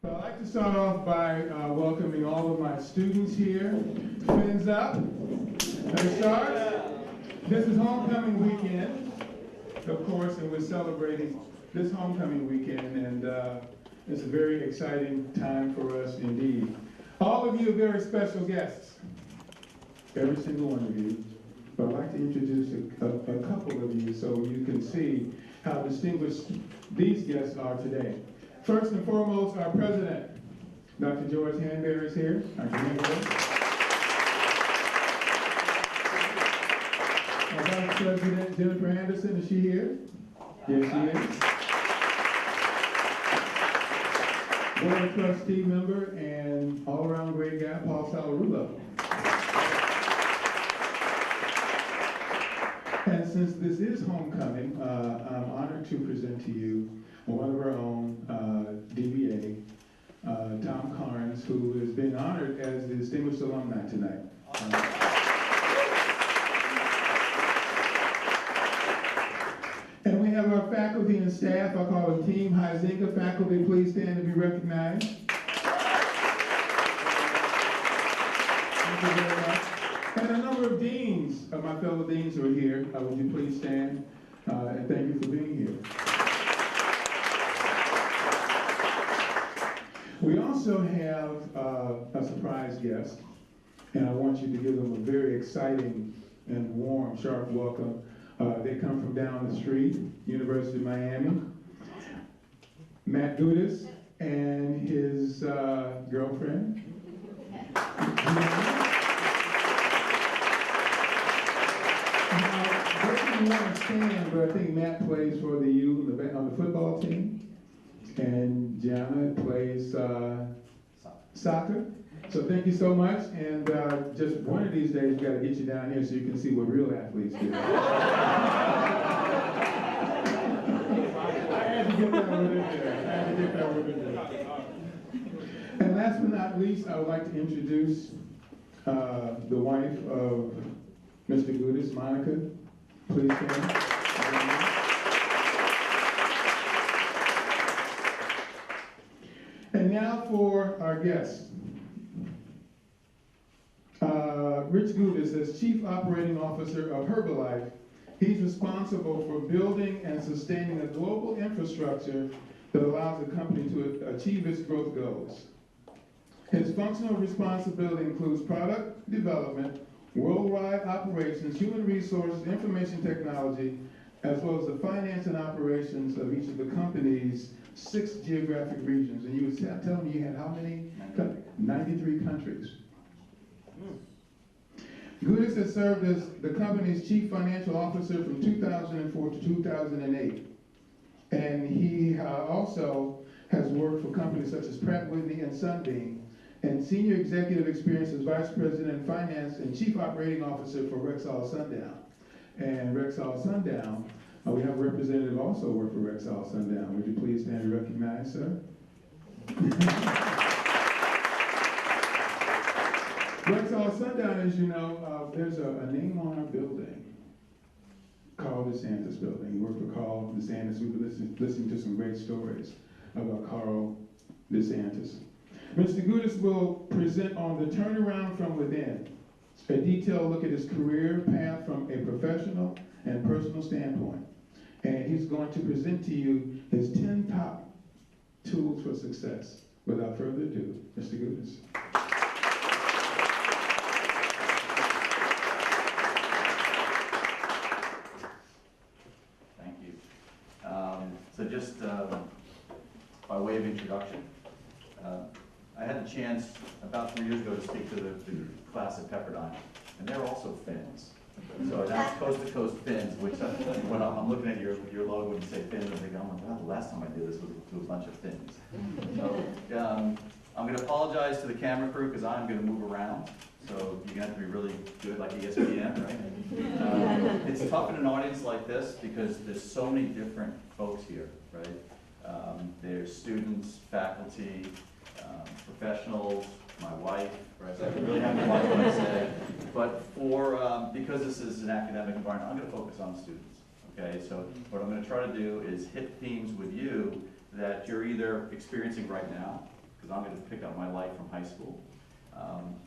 I'd like to start off by welcoming all of my students here. Fins up. Let's start. This is homecoming weekend, of course, and we're celebrating this homecoming weekend, and it's a very exciting time for us indeed. All of you are very special guests, every single one of you. But I'd like to introduce a couple of you so you can see how distinguished these guests are today. First and foremost, our president, Dr. George Hanbear is here. Dr. Hanbear. Our Vice President, Jennifer Anderson, is she here? Yes, she is. Board Trustee member and all-around great guy, Paul Salarulo. And since this is homecoming, I'm honored to present to you one of our own, DBA, Tom Carnes, who is being honored as the Distinguished Alumni tonight. And we have our faculty and staff. I call them Team Huizenga. Faculty, please stand to be recognized. Thank you very much. And a number of deans, my fellow deans who are here. Would you please stand? And thank you for being here. We also have a surprise guest, and I want you to give them a very exciting and warm, sharp welcome. They come from down the street, University of Miami. Matt Goudis and his girlfriend. Now, they didn't understand, but I think Matt plays for the U on the football team. And Gianna plays soccer. So thank you so much. And just one of these days, we've got to get you down here so you can see what real athletes do. I had to get that one in there. And last but not least, I would like to introduce the wife of Mr. Goudis, Monica. Please stand. And now for our guest. Rich Goudis, as Chief Operating Officer of Herbalife, he's responsible for building and sustaining a global infrastructure that allows the company to achieve its growth goals. His functional responsibility includes product development, worldwide operations, human resources, information technology, as well as the finance and operations of each of the company's 6 geographic regions. And you were telling me you had how many? 93 countries. Goudis has served as the company's chief financial officer from 2004 to 2008. And he also has worked for companies such as Pratt & Whitney and Sunbeam, and senior executive experience as vice president of finance and chief operating officer for Rexall Sundown. And Rexall Sundown, we have a representative also work for Rexall Sundown. Would you please stand and recognize, sir? Rexall Sundown, as you know, there's a name on our building, Carl DeSantis building. We work for Carl DeSantis. We've been listening to some great stories about Carl DeSantis. Mr. Goudis will present on the turnaround from within, a detailed look at his career path from a professional and personal standpoint. And he's going to present to you his 10 top tools for success. Without further ado, Mr. Goudis. Thank you. So just by way of introduction, I had the chance about 3 years ago to speak to the class at Pepperdine, and they're also Finns. So that's Coast to Coast Finns, which when I'm looking at your logo and you say Finns, I'm thinking, oh my God, the last time I did this was to a bunch of Finns. So I'm going to apologize to the camera crew because I'm going to move around. So you're going to have to be really good like ESPN, right? It's tough in an audience like this because there's so many different folks here, right? There's students, faculty, professionals, my wife, right? So I really have to watch what I say. But because this is an academic environment, I'm going to focus on the students. Okay, so what I'm going to try to do is hit themes with you that you're either experiencing right now, because I'm going to pick up my life from high school.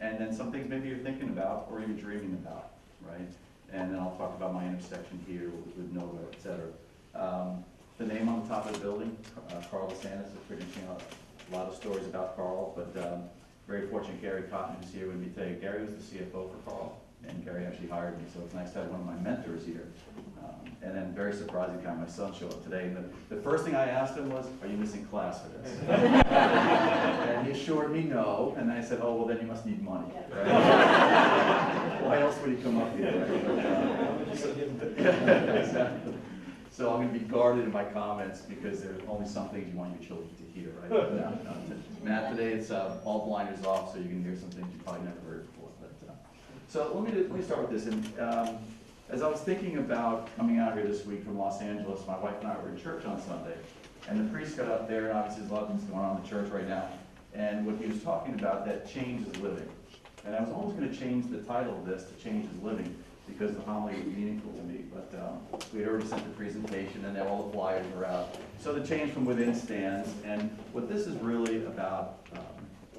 And then some things maybe you're thinking about or you're dreaming about, right? And then I'll talk about my intersection here with Nova, et cetera. The name on the top of the building, Carl DeSantis, is finishing out a lot of stories about Carl, but very fortunate Gary Cotton is here with me today. Gary was the CFO for Carl, and Gary actually hired me, so it's nice to have one of my mentors here. And then very surprising to have my son show up today. And the first thing I asked him was, are you missing class for this? And he assured me no, and I said, oh, well then you must need money, right? Why else would he come up here, right? Exactly. So I'm going to be guarded in my comments because there's only some things you want your children to hear, right? Matt, today it's all blinders off, so you can hear some things you probably never heard before. But, so let me start with this. And as I was thinking about coming out here this week from Los Angeles, my wife and I were in church on Sunday, and the priest got up there, and obviously there's a lot of things going on in the church right now. And what he was talking about, that change is living. And I was almost going to change the title of this to Change is Living, because the homily was meaningful to me, but we had already sent the presentation and then all the flyers were out. So the change from within stands, and what this is really about,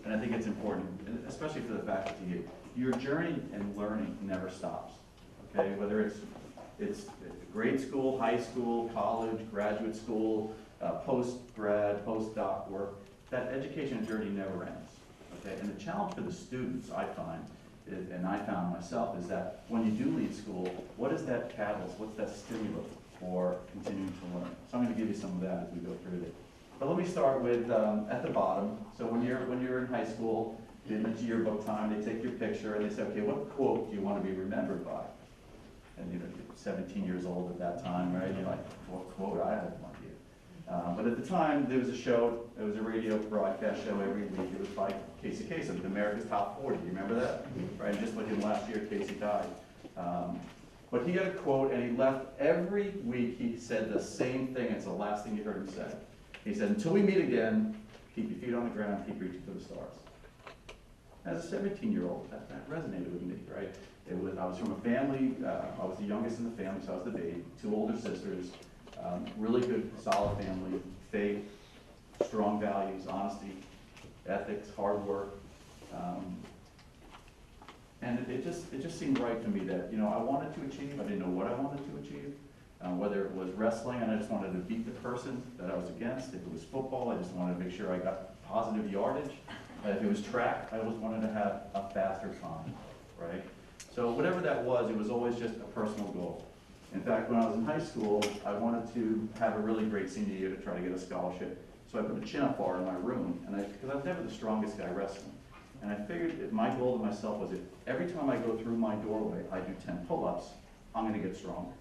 and I think it's important, especially for the faculty here, your journey and learning never stops, okay? Whether it's grade school, high school, college, graduate school, post-grad, post-doc work, that education journey never ends, okay? And the challenge for the students, I find, and I found myself, is that when you do leave school, what is that catalyst, what's that stimulus for continuing to learn? So I'm going to give you some of that as we go through it. But let me start with at the bottom. So when you're in high school, in the yearbook time, they take your picture and they say, okay, what quote do you want to be remembered by? And you're 17 years old at that time, right? You're like, what quote? I have no idea. But at the time, there was a show, it was a radio broadcast show every week. It was by Casey Kasem, America's Top 40. Do you remember that? Right, just like in last year, Casey died. But he had a quote, and he left every week. He said the same thing. It's the last thing you heard him say. He said, until we meet again, keep your feet on the ground, keep reaching for the stars. As a 17-year-old, that resonated with me, right? I was from a family, I was the youngest in the family, so I was the baby, 2 older sisters, really good, solid family, faith, strong values, honesty, ethics, hard work. And it just seemed right to me that, I wanted to achieve, I didn't know what I wanted to achieve, whether it was wrestling and I just wanted to beat the person that I was against, if it was football, I just wanted to make sure I got positive yardage, if it was track, I always wanted to have a faster time, right? So whatever that was, it was always just a personal goal. In fact, when I was in high school, I wanted to have a really great senior year to try to get a scholarship. So I put a chin-up bar in my room, and because I was never the strongest guy wrestling. And I figured that my goal to myself was if every time I go through my doorway, I do 10 pull-ups, I'm going to get stronger.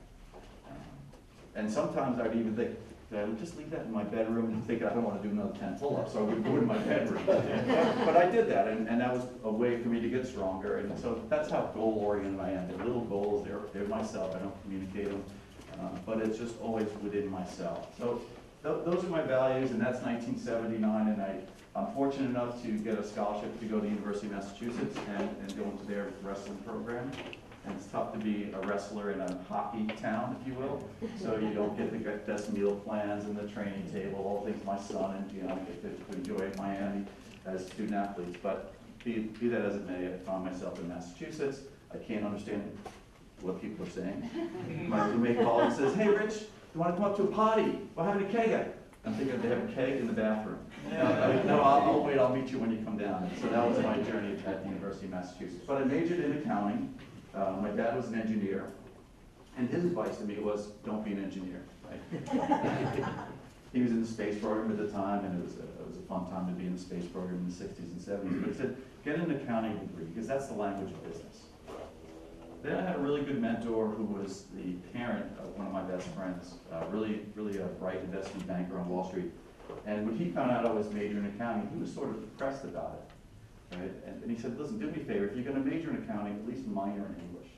And sometimes I'd even think, I would just leave that in my bedroom and think I don't want to do another 10 pull-ups, so I would go in my bedroom. But I did that, and that was a way for me to get stronger. And so that's how goal-oriented I am. They're little goals, they're myself, I don't communicate them, but it's just always within myself. So those are my values, and that's 1979, and I'm fortunate enough to get a scholarship to go to the University of Massachusetts and go into their wrestling program. And it's tough to be a wrestler in a hockey town, if you will. So you don't get the best meal plans and the training table, all the things my son and Gianna get to enjoy in Miami as student athletes. But be that as it may, I found myself in Massachusetts. I can't understand what people are saying. My roommate calls and says, hey, Rich, you want to come up to a party? We're having a keg. I'm thinking they have a keg in the bathroom. No, I'll wait, I'll meet you when you come down. And so that was my journey at the University of Massachusetts. But I majored in accounting. My dad was an engineer, and his advice to me was, don't be an engineer. Right? He was in the space program at the time, and it was a fun time to be in the space program in the 60s and 70s. But he said, get an accounting degree, because that's the language of business. Then I had a really good mentor who was the parent of one of my best friends, really a bright investment banker on Wall Street. And when he found out I was majoring in accounting, he was sort of depressed about it. Right? And he said, listen, do me a favor, if you're going to major in accounting, at least minor in English.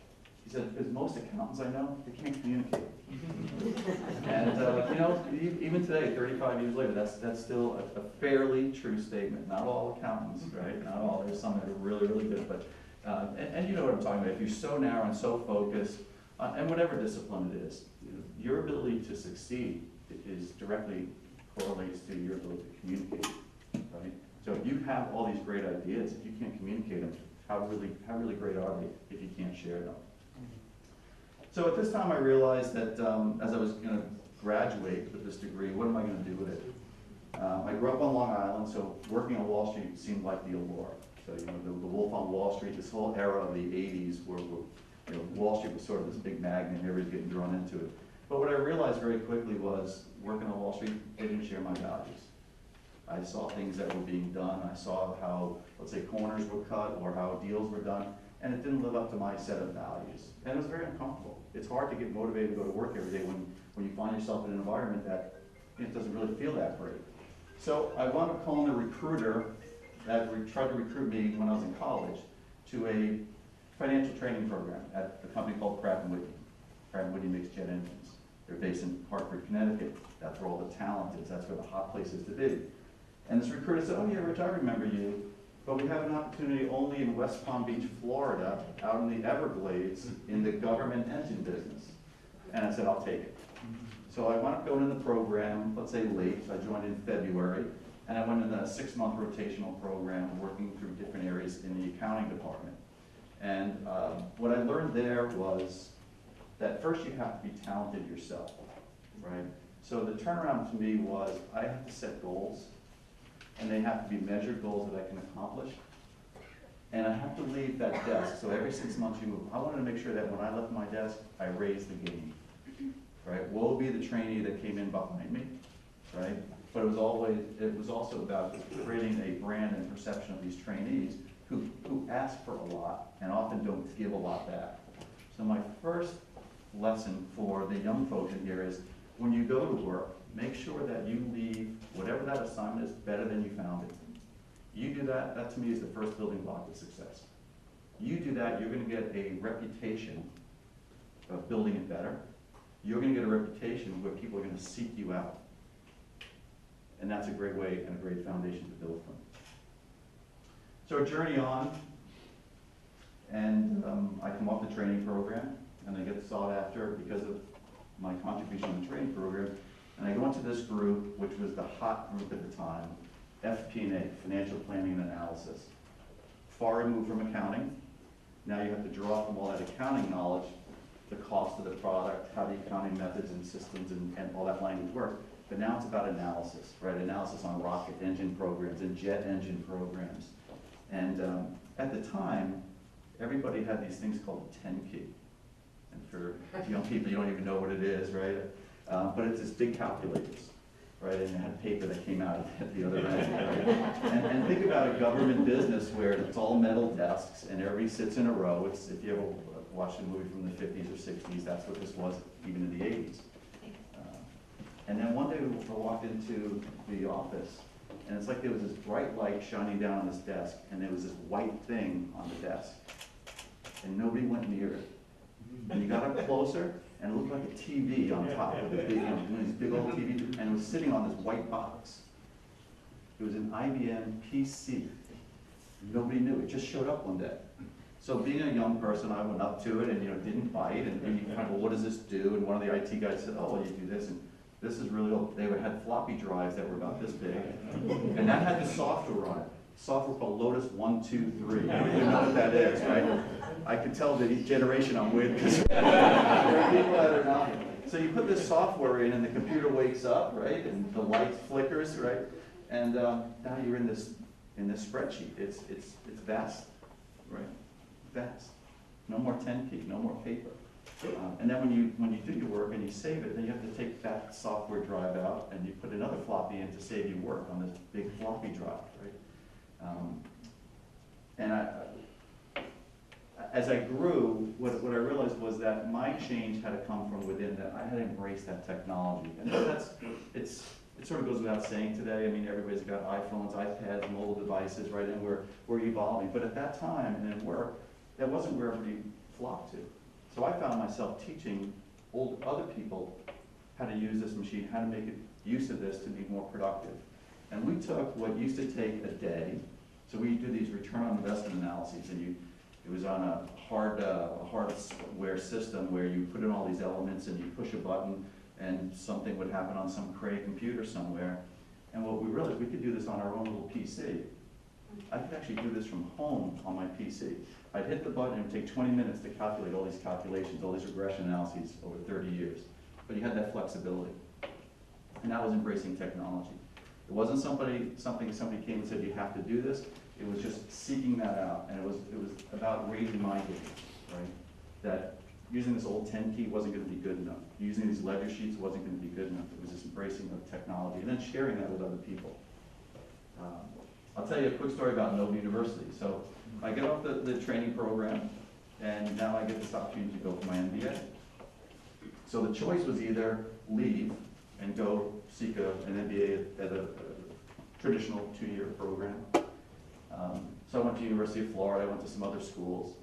He said, because most accountants I know, they can't communicate. And even today, 35 years later, that's still a fairly true statement. Not all accountants, right? Not all. There's some that are really, really good. But and you know what I'm talking about. If you're so narrow and so focused, and whatever discipline it is, your ability to succeed is directly correlates to your ability to communicate, right? So if you have all these great ideas, if you can't communicate them, how really great are they if you can't share them? So at this time I realized that as I was going to graduate with this degree, what am I going to do with it? I grew up on Long Island, so working on Wall Street seemed like the allure. So, you know, the Wolf on Wall Street, this whole era of the 80s where you know, Wall Street was sort of this big magnet and everybody's getting drawn into it. But what I realized very quickly was working on Wall Street, they didn't share my values. I saw things that were being done. I saw how, let's say, corners were cut or how deals were done, and it didn't live up to my set of values. And it was very uncomfortable. It's hard to get motivated to go to work every day when you find yourself in an environment that it doesn't really feel that great. So I wound up calling a recruiter that tried to recruit me when I was in college to a financial training program at a company called Pratt & Whitney. Pratt & Whitney makes jet engines. They're based in Hartford, Connecticut. That's where all the talent is. That's where the hot place is to be. And this recruiter said, oh yeah, Rich, I remember you, but we have an opportunity only in West Palm Beach, Florida, out in the Everglades, in the government engine business. And I said, I'll take it. So I wound up going in the program, let's say late, so I joined in February, and I went in a 6-month rotational program working through different areas in the accounting department. And what I learned there was that first you have to be talented yourself, right? So the turnaround to me was I have to set goals, and they have to be measured goals that I can accomplish. And I have to leave that desk. So every 6 months you move. I wanted to make sure that when I left my desk, I raised the game. Right? Woe be the trainee that came in behind me, right? But it was also about creating a brand and perception of these trainees who ask for a lot and often don't give a lot back. So my first lesson for the young folks in here is when you go to work, make sure that you leave whatever that assignment is better than you found it. You do that, that to me is the first building block to success. You do that, you're going to get a reputation of building it better. You're going to get a reputation where people are going to seek you out. And that's a great way and a great foundation to build from. So our journey on, and I come off the training program, and I get sought after because of my contribution to the training program, and I go into this group, which was the hot group at the time, FP&A, Financial Planning and Analysis. Far removed from accounting. Now you have to draw from all that accounting knowledge the cost of the product, how the accounting methods and systems and all that language work. But now it's about analysis, right? Analysis on rocket engine programs and jet engine programs. And at the time, everybody had these things called a 10 key. And for young people, you don't even know what it is, right? But it's this big calculators, right? And it had paper that came out at the other end, right? And think about a government business where it's all metal desks and everybody sits in a row. It's, if you ever watched a movie from the 50s or 60s, that's what this was even in the 80s. And then one day we walked into the office, and it's like there was this bright light shining down on this desk, and there was this white thing on the desk, and nobody went near it. And you got up closer, and it looked like a TV on top of the big, these big old TV, and it was sitting on this white box. It was an IBM PC. Nobody knew. It just showed up one day. So being a young person, I went up to it and didn't bite, and you kind of, well, what does this do? And one of the IT guys said, oh, well, you do this, and this is really old. They had floppy drives that were about this big, and that had the software on it. Software called Lotus 123. You know what that is, right? I can tell the generation I'm with because there are people that are not. So you put this software in, and the computer wakes up, right, and the light flickers, right, and now you're in this spreadsheet. It's vast, right? Vast. No more 10 key, no more paper. And then when you do your work and you save it, then you have to take that software drive out and you put another floppy in to save you work on this big floppy drive, right? As I grew, what I realized was that my change had to come from within, that I had to embrace that technology. And it sort of goes without saying today. I mean, everybody's got iPhones, iPads, mobile devices, right? And we're evolving. But at that time and in work, that wasn't where everybody flocked to. So I found myself teaching other people how to use this machine, how to make use of this to be more productive. And we took what used to take a day, so we do these return on investment analyses, and it was on a hardware system where you put in all these elements and you push a button and something would happen on some Cray computer somewhere. And what we realized, we could do this on our own little PC. I could actually do this from home on my PC. I'd hit the button, and it would take 20 minutes to calculate all these calculations, all these regression analyses over 30 years. But you had that flexibility. And that was embracing technology. It wasn't something somebody came and said, you have to do this. It was just seeking that out. And it was about raising my game, right? That using this old 10 key wasn't going to be good enough. Using these ledger sheets wasn't going to be good enough. It was just embracing of technology and then sharing that with other people. I'll tell you a quick story about Nova University. So I get off the training program, and now I get this opportunity to go for my MBA. So the choice was either leave and go seek an MBA at a traditional 2-year program. So I went to University of Florida, I went to some other schools.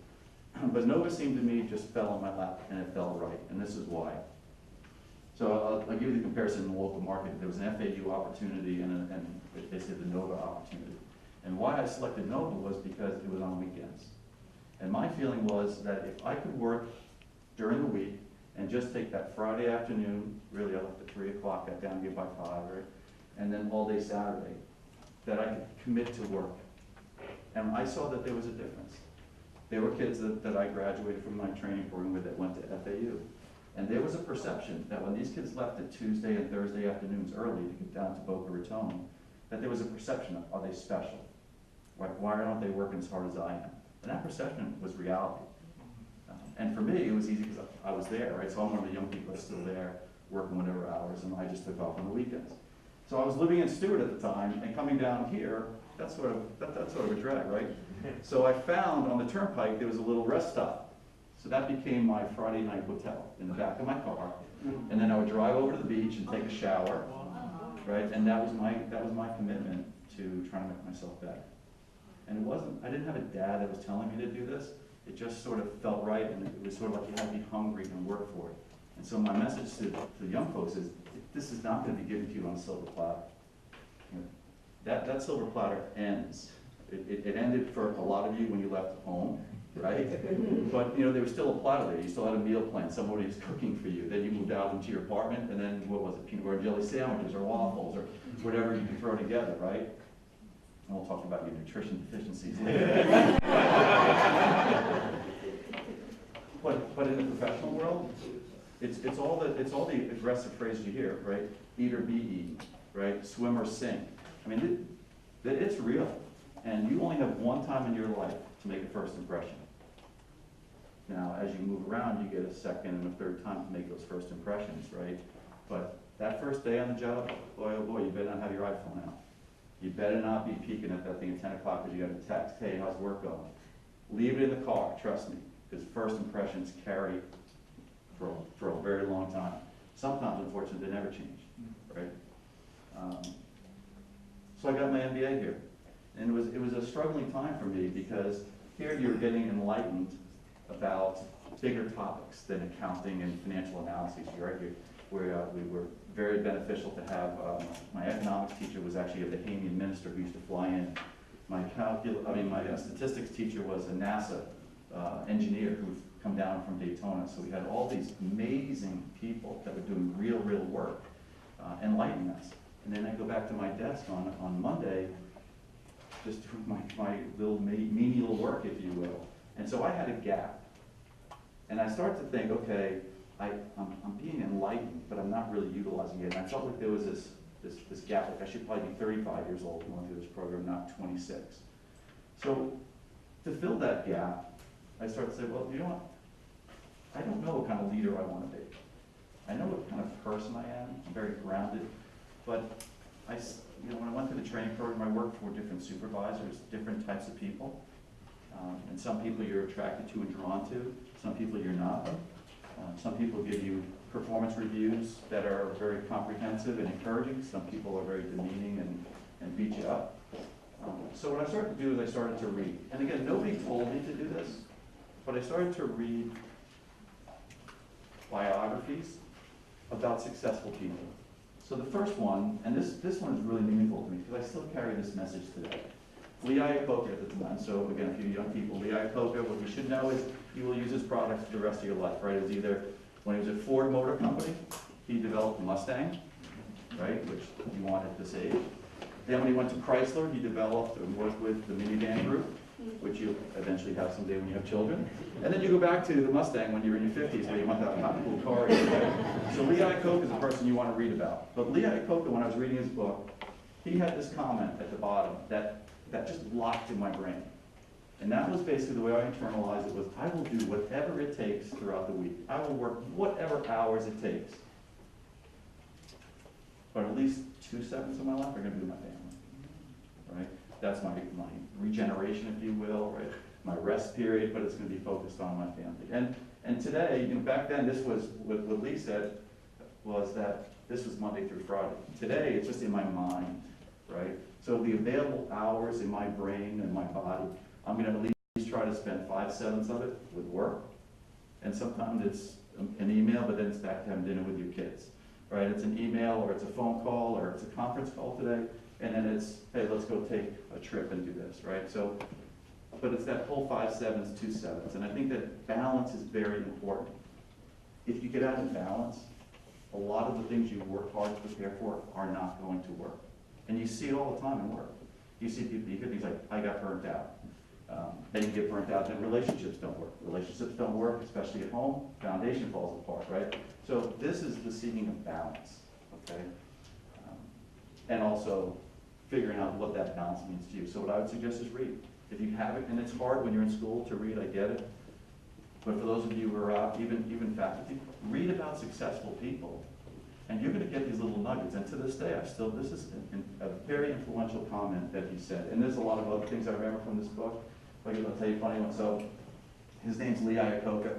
But Nova seemed to me just fell on my lap, and it fell right, and this is why. So I'll give you the comparison in the local market. There was an FAU opportunity and basically the Nova opportunity. And why I selected Nova was because it was on weekends. And my feeling was that if I could work during the week and just take that Friday afternoon, really I left at 3 o'clock, got down here by 5, right? And then all day Saturday, that I could commit to work. And I saw that there was a difference. There were kids that I graduated from my training program with that went to FAU. And there was a perception that when these kids left at Tuesday and Thursday afternoons early to get down to Boca Raton, that there was a perception of, are they special? Why aren't they working as hard as I am? And that perception was reality. And for me, it was easy because I was there, right? So I'm one of the young people that's still there, working whatever hours, and I just took off on the weekends. So I was living in Stewart at the time, and coming down here, that's sort of a drag, right? So I found on the turnpike there was a little rest stop. So that became my Friday night hotel in the back of my car. And then I would drive over to the beach and take a shower, right? And that was my commitment to trying to make myself better. And I didn't have a dad that was telling me to do this. It just sort of felt right, and it was sort of like you had to be hungry and work for it. And so my message to the young folks is, this is not going to be given to you on a silver platter. You know, that silver platter ends. It ended for a lot of you when you left home, right? But you know, there was still a platter there. You still had a meal plan. Somebody was cooking for you. Then you moved out into your apartment, and then what was it? Peanut butter and jelly sandwiches, or waffles, or whatever you could throw together, right? And we'll talk about your nutrition deficiencies later. But in the professional world, it's all the aggressive phrases you hear, right? Eat or be eaten, right? Swim or sink. I mean, it's real. And you only have one time in your life to make a first impression. Now, as you move around, you get a second and a third time to make those first impressions, right? But that first day on the job, boy, oh boy, you better not have your iPhone out. You better not be peeking at that thing at 10 o'clock because you got a text, hey, how's work going? Leave it in the car, trust me, because first impressions carry for a very long time. Sometimes, unfortunately, they never change, right? So I got my MBA here. And it was a struggling time for me because here you're getting enlightened about bigger topics than accounting and financial analysis, right? Where we were very beneficial to have, my economics teacher was actually a Bahamian minister who used to fly in. My statistics teacher was a NASA engineer who would come down from Daytona. So we had all these amazing people that were doing real work, enlightening us. And then I go back to my desk on Monday, just doing my little menial work, if you will. And so I had a gap. And I started to think, okay, I'm being enlightened, but I'm not really utilizing it. And I felt like there was this gap, like I should probably be 35 years old going through this program, not 26. So to fill that gap, I started to say, well, you know what? I don't know what kind of leader I want to be. I know what kind of person I am. I'm very grounded. But when I went through the training program, I worked for different supervisors, different types of people. And some people you're attracted to and drawn to. Some people you're not. Some people give you performance reviews that are very comprehensive and encouraging. Some people are very demeaning and beat you up. So what I started to do is I started to read. And again, nobody told me to do this, but I started to read biographies about successful people. So the first one, and this one is really meaningful to me because I still carry this message today. Lee Iacocca at the time, so again, a few young people, Lee Iacocca, what you should know is you will use his products for the rest of your life, right? It was either, when he was at Ford Motor Company, he developed Mustang, right, which you want at this age. Then when he went to Chrysler, he developed and worked with the minivan group, which you'll eventually have someday when you have children. And then you go back to the Mustang when you're in your 50s, where you want that hot, cool car. Right? So Lee Iacocca is a person you want to read about. But Lee Iacocca, when I was reading his book, he had this comment at the bottom that just locked in my brain. And that was basically the way I internalized it was, I will do whatever it takes throughout the week. I will work whatever hours it takes. But at least 2/7 of my life are going to be with my family, right? That's my regeneration, if you will, right? My rest period, but it's going to be focused on my family. And today, back then, this was what Lee said was that this was Monday through Friday. Today, it's just in my mind, right? So the available hours in my brain and my body, I'm going to at least try to spend 5/7 of it with work, and sometimes it's an email, but then it's back to having dinner with your kids. Right, it's an email, or it's a phone call, or it's a conference call today, and then it's, hey, let's go take a trip and do this, right? So, but it's that whole 5/7, 2/7, and I think that balance is very important. If you get out of balance, a lot of the things you work hard to prepare for are not going to work. And you see it all the time in work. You see people, you hear things like, I got burnt out. Then you get burnt out, then relationships don't work. Relationships don't work, especially at home, foundation falls apart, right? So this is the seeking of balance, okay? And also figuring out what that balance means to you. So what I would suggest is read. If you have it, and it's hard when you're in school to read, I get it. But for those of you who are out, even faculty, read about successful people. And you're going to get these little nuggets. And to this day, this is a very influential comment that he said. And there's a lot of other things I remember from this book. I'll tell you a funny one. So his name's Lee Iacocca.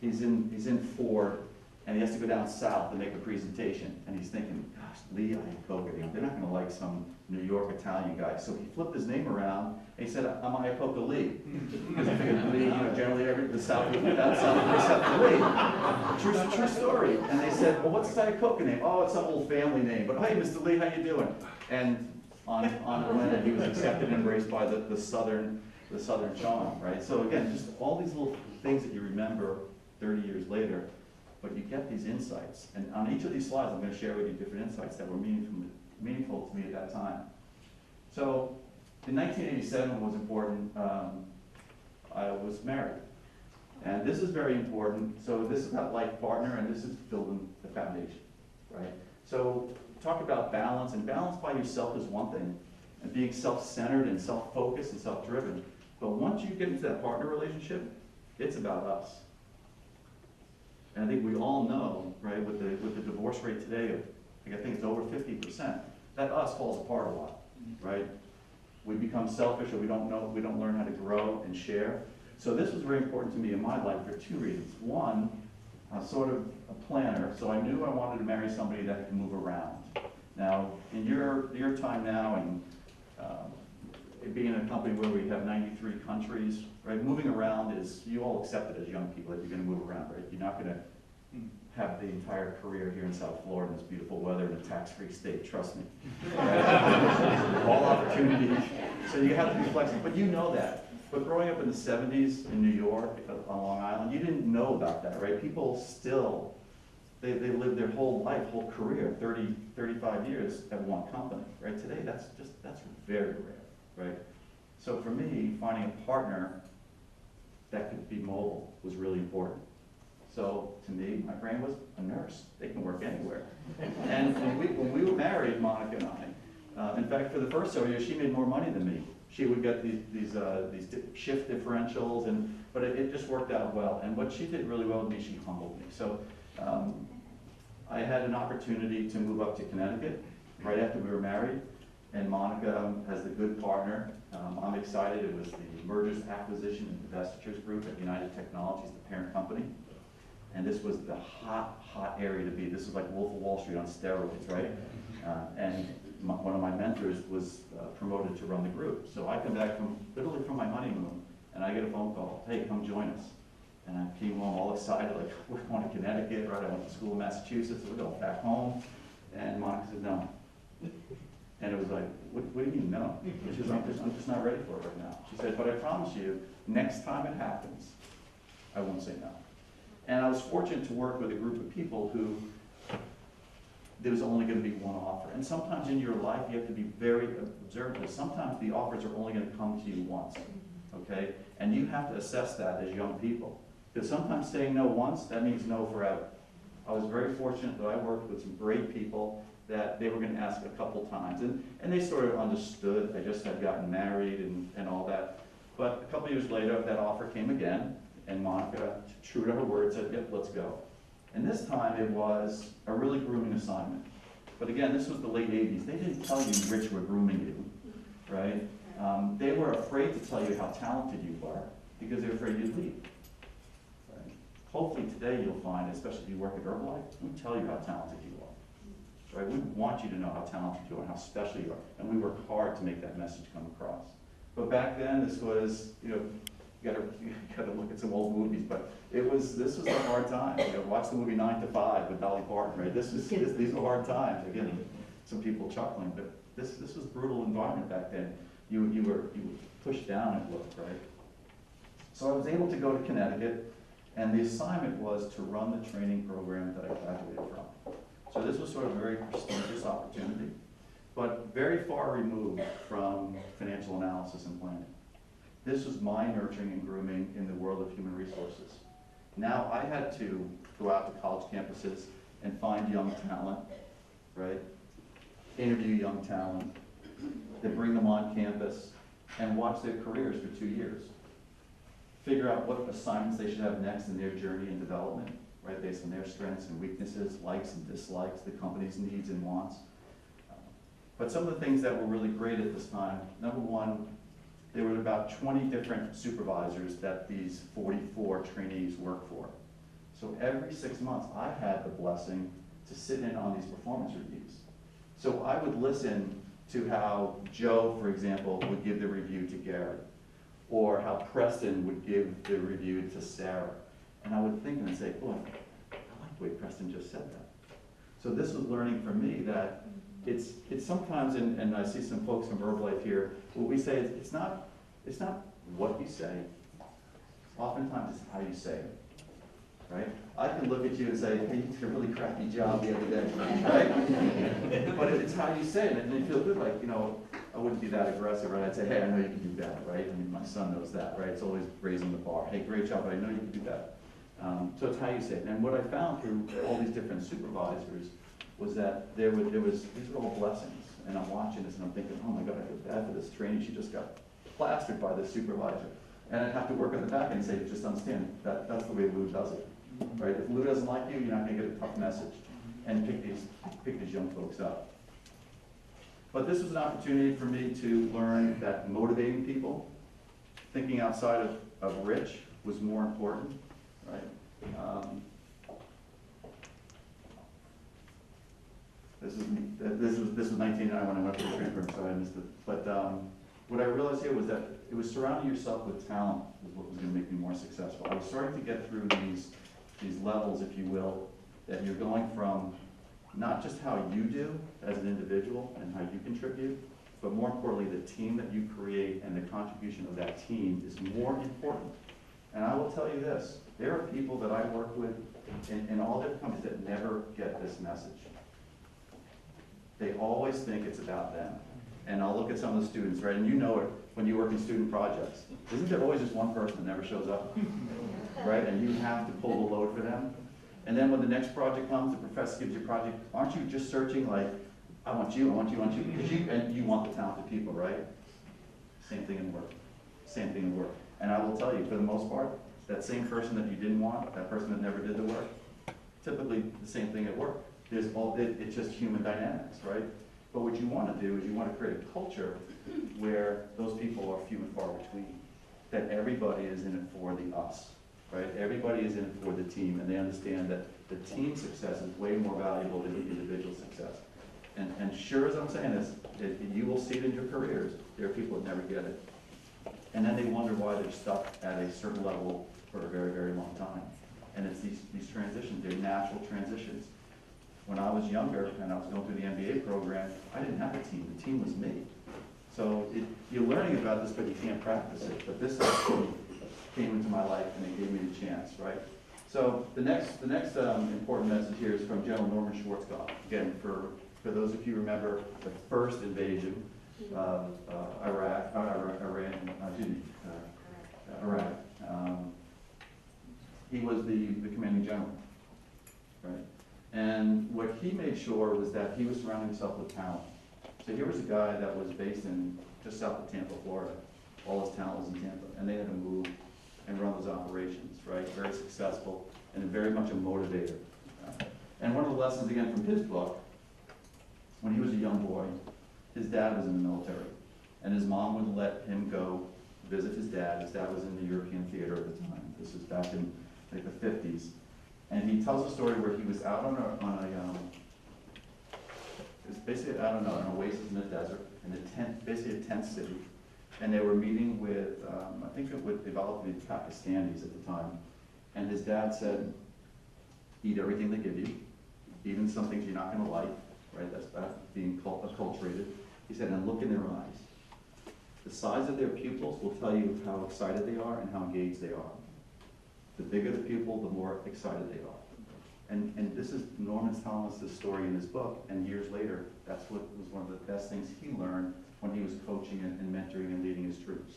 He's in Ford, and he has to go down south to make a presentation. And he's thinking, gosh, Lee Iacocca, they're not going to like some New York Italian guy. So he flipped his name around, and he said, I'm Iacocca Lee. Because he figured Lee, generally the South would put that South except Lee. True story. And they said, well, what's his Iacocca name? Oh, it's some old family name. But hey, Mr. Lee, how you doing? And on it went, and he was accepted and embraced by the Southern charm, right? So again, just all these little things that you remember 30 years later, but you get these insights. And on each of these slides, I'm going to share with you different insights that were meaningful to me at that time. So in 1987 was important. I was married. And this is very important. So this is that life partner, and this is building the foundation, right? So talk about balance, and balance by yourself is one thing, and being self-centered and self-focused and self-driven. But once you get into that partner relationship, it's about us. And I think we all know, right, with the divorce rate today, I think it's over 50%, that us falls apart a lot, right? We become selfish, or we don't learn how to grow and share. So this was very important to me in my life for two reasons. One, I'm sort of a planner, so I knew I wanted to marry somebody that could move around. Now, in your time now, and being in a company where we have 93 countries, right? Moving around is, you all accept it as young people that you're going to move around, right? You're not going to have the entire career here in South Florida in this beautiful weather in a tax-free state, trust me. Right? All opportunities. So you have to be flexible, but you know that. But growing up in the 70s in New York, on Long Island, you didn't know about that, right? People still, they live their whole life, whole career, 30, 35 years at one company, right? Today, that's very rare. Right? So for me, finding a partner that could be mobile was really important. So to me, my friend was a nurse. They can work anywhere. And when we were married, Monica and I, in fact, for the first several years, she made more money than me. She would get these shift differentials, but it just worked out well. And what she did really well with me, she humbled me. So I had an opportunity to move up to Connecticut right after we were married. And Monica has the good partner. I'm excited. It was the Mergers, Acquisition, and Divestitures Group at United Technologies, the parent company. And this was the hot area to be. This is like Wolf of Wall Street on steroids, right? And one of my mentors was promoted to run the group. So I come back literally from my honeymoon, and I get a phone call, hey, come join us. And I came home all excited, like, we're going to Connecticut, right? I went to school in Massachusetts, so we're going back home. And Monica said, no. And it was like, what do you mean no? She said, I'm just not ready for it right now. She said, but I promise you, next time it happens, I won't say no. And I was fortunate to work with a group of people who there's only going to be one offer. And sometimes in your life, you have to be very observant. Sometimes the offers are only going to come to you once, okay? And you have to assess that as young people. Because sometimes saying no once, that means no forever. I was very fortunate that I worked with some great people that they were going to ask a couple times. And they sort of understood. I just had gotten married and all that. But a couple years later, that offer came again, and Monica, true to her word, said, yep, let's go. And this time it was a really grooming assignment. But again, this was the late 80s. They didn't tell you Rich were grooming you, right? They were afraid to tell you how talented you were because they were afraid you'd leave. Right? Hopefully today you'll find, especially if you work at Herbalife, we tell you how talented you are. Right? We want you to know how talented you are and how special you are. And we work hard to make that message come across. But back then, this was, you gotta look at some old movies, but this was a hard time. Watch the movie 9 to 5 with Dolly Parton, right? These were hard times. Again, some people chuckling, but this was a brutal environment back then. You were pushed down, it looked, right? So I was able to go to Connecticut, and the assignment was to run the training program that I graduated from. So this was sort of a very prestigious opportunity, but very far removed from financial analysis and planning. This was my nurturing and grooming in the world of human resources. Now I had to go out to college campuses and find young talent, right? Interview young talent, then bring them on campus and watch their careers for 2 years. Figure out what assignments they should have next in their journey and development, right? Based on their strengths and weaknesses, likes and dislikes, the company's needs and wants. But some of the things that were really great at this time, number one, there were about 20 different supervisors that these 44 trainees work for. So every 6 months, I had the blessing to sit in on these performance reviews. So I would listen to how Joe, for example, would give the review to Gary, or how Preston would give the review to Sarah. And I would think and say, boy, I like the way Preston just said that. So this was learning for me that it's sometimes, and I see some folks from Herbalife here, what we say is it's not what you say, oftentimes it's how you say it, right? I can look at you and say, hey, you did a really crappy job the other day, right? But it's how you say it, and you feel good, like, I wouldn't be that aggressive, right? I'd say, hey, I know you can do that, right? I mean, my son knows that, right? It's always raising the bar. Hey, great job, but I know you can do that. So it's how you say it. And what I found through all these different supervisors was that these were all blessings. And I'm watching this and I'm thinking, oh my God, I feel bad for this trainee. She just got plastered by this supervisor. And I'd have to work on the back and say, just understand, that's the way Lou does it. Right? If Lou doesn't like you, you're not going to get a tough message. And pick these young folks up. But this was an opportunity for me to learn that motivating people, thinking outside of Rich was more important, right? This was 1999 when I went to the training program, so I missed it. But what I realized here was that it was surrounding yourself with talent was what was going to make me more successful. I was starting to get through these levels, if you will, that you're going from not just how you do as an individual and how you contribute, but more importantly, the team that you create and the contribution of that team is more important. And I will tell you this, there are people that I work with in all different companies that never get this message. They always think it's about them. And I'll look at some of the students, right, and you know it when you work in student projects. Isn't there always just one person that never shows up, right? And you have to pull the load for them. And then when the next project comes, the professor gives you a project, aren't you just searching like, I want you, I want you, I want you, because you want the talented people, right? Same thing in work, same thing in work. And I will tell you, for the most part, that same person that you didn't want, that person that never did the work, typically the same thing at work. It's just human dynamics, right? But what you want to do is you want to create a culture where those people are few and far between, that everybody is in it for the us, right? Everybody is in it for the team, and they understand that the team success is way more valuable than the individual success. And sure as I'm saying this, you will see it in your careers. There are people that never get it. And then they wonder why they're stuck at a certain level for a very, very long time. And it's these transitions, they're natural transitions. When I was younger and I was going through the MBA program, I didn't have a team. The team was me. So you're learning about this, but you can't practice it. But this actually came into my life and it gave me the chance, right? So the next important message here is from General Norman Schwarzkopf. Again, for those of you who remember the first invasion of Iraq. He was the commanding general, right? And what he made sure was that he was surrounding himself with talent. So here was a guy that was based in just south of Tampa, Florida. All his talent was in Tampa, and they had to move and run those operations, right? Very successful and very much a motivator. And one of the lessons, again, from his book, when he was a young boy, his dad was in the military, and his mom would let him go visit his dad. His dad was in the European theater at the time. This was back in like the 50s. And he tells a story where he was out on it was basically, I don't know, an oasis in the desert, in a tent, basically a tent city. And they were meeting with, I think it would develop the Pakistanis at the time. And his dad said, eat everything they give you, even some things you're not gonna like, right? That's being acculturated. He said, and look in their eyes. The size of their pupils will tell you how excited they are and how engaged they are. The bigger the pupil, the more excited they are. And this is, Norman's telling us this story in his book, and years later, that's what was one of the best things he learned when he was coaching and mentoring and leading his troops.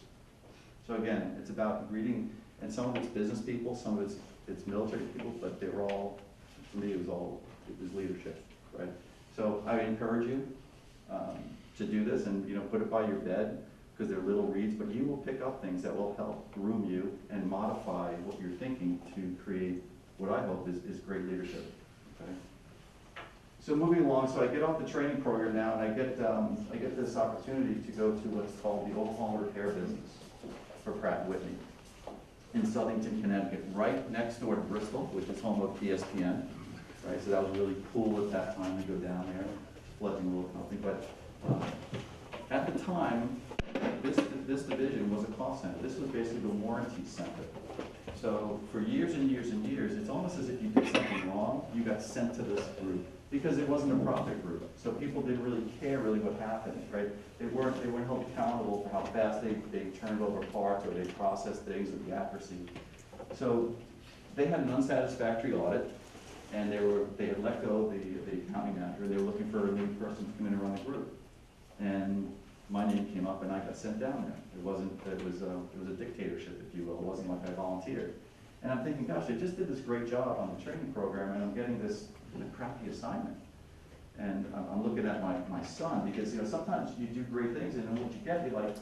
So again, it's about reading, and some of it's business people, some of it's military people, but they were all, for me, it was leadership, right? So I encourage you to do this and put it by your bed, because they're little reads, but you will pick up things that will help groom you and modify what you're thinking to create what I hope is great leadership. Okay? So moving along, so I get off the training program now, and I get this opportunity to go to what's called the Oklahoma repair business for Pratt & Whitney in Southington, Connecticut, right next door to Bristol, which is home of ESPN. Right, so that was really cool at that time to go down there, fledgling little company. But at the time, this division was a cost center. This was basically the warranty center. So for years and years and years, it's almost as if you did something wrong, you got sent to this group because it wasn't a profit group. So people didn't really care what happened, right? They weren't held accountable for how fast they turned over parts or they processed things with the accuracy. So they had an unsatisfactory audit, and they had let go of the accounting manager, and they were looking for a new person to come in and run the group. And my name came up, and I got sent down there. It was a dictatorship, if you will. It wasn't like I volunteered. And I'm thinking, gosh, I just did this great job on the training program, and I'm getting this crappy assignment. And I'm looking at my son, because sometimes you do great things, and then what you get, you're like,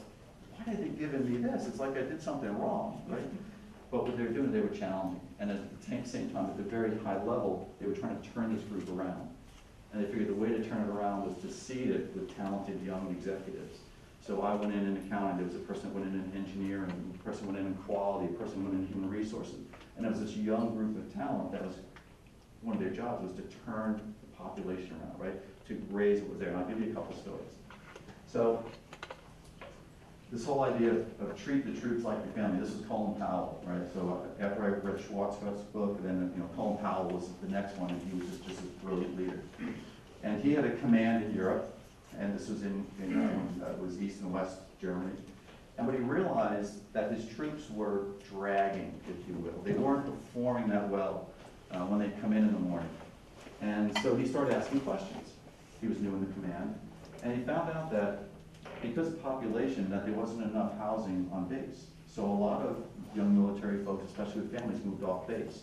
why are they giving me this? It's like I did something wrong, right? But what they were doing, they were challenging. And at the same time, at the very high level, they were trying to turn this group around. And they figured the way to turn it around was to seed it with talented young executives. So I went in accounting, there was a person that went in engineering, a person went in quality, a person went in human resources. And it was this young group of talent that was, one of their jobs was to turn the population around, right? To raise what was there. And I'll give you a couple stories. So this whole idea of treat the troops like your family, this is Colin Powell, right? So after I read Schwarzkopf's book, then Colin Powell was the next one, and he was just a brilliant leader. And he had a command in Europe, and this was it was East and West Germany. And what he realized that his troops were dragging, if you will. They weren't performing that well when they come in the morning. And so he started asking questions. He was new in the command, and he found out that because of population, that there wasn't enough housing on base. So a lot of young military folks, especially with families, moved off base.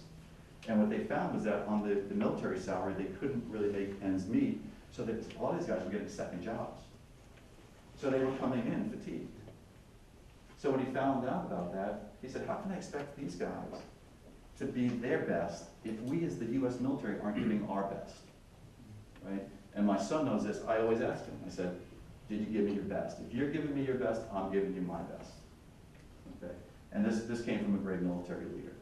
And what they found was that on the military salary, they couldn't really make ends meet, so that a lot of these guys were getting second jobs. So they were coming in fatigued. So when he found out about that, he said, how can I expect these guys to be their best if we as the US military aren't giving our best, right? And my son knows this, I always ask him, I said, did you give me your best? If you're giving me your best, I'm giving you my best. Okay? And this came from a great military leader.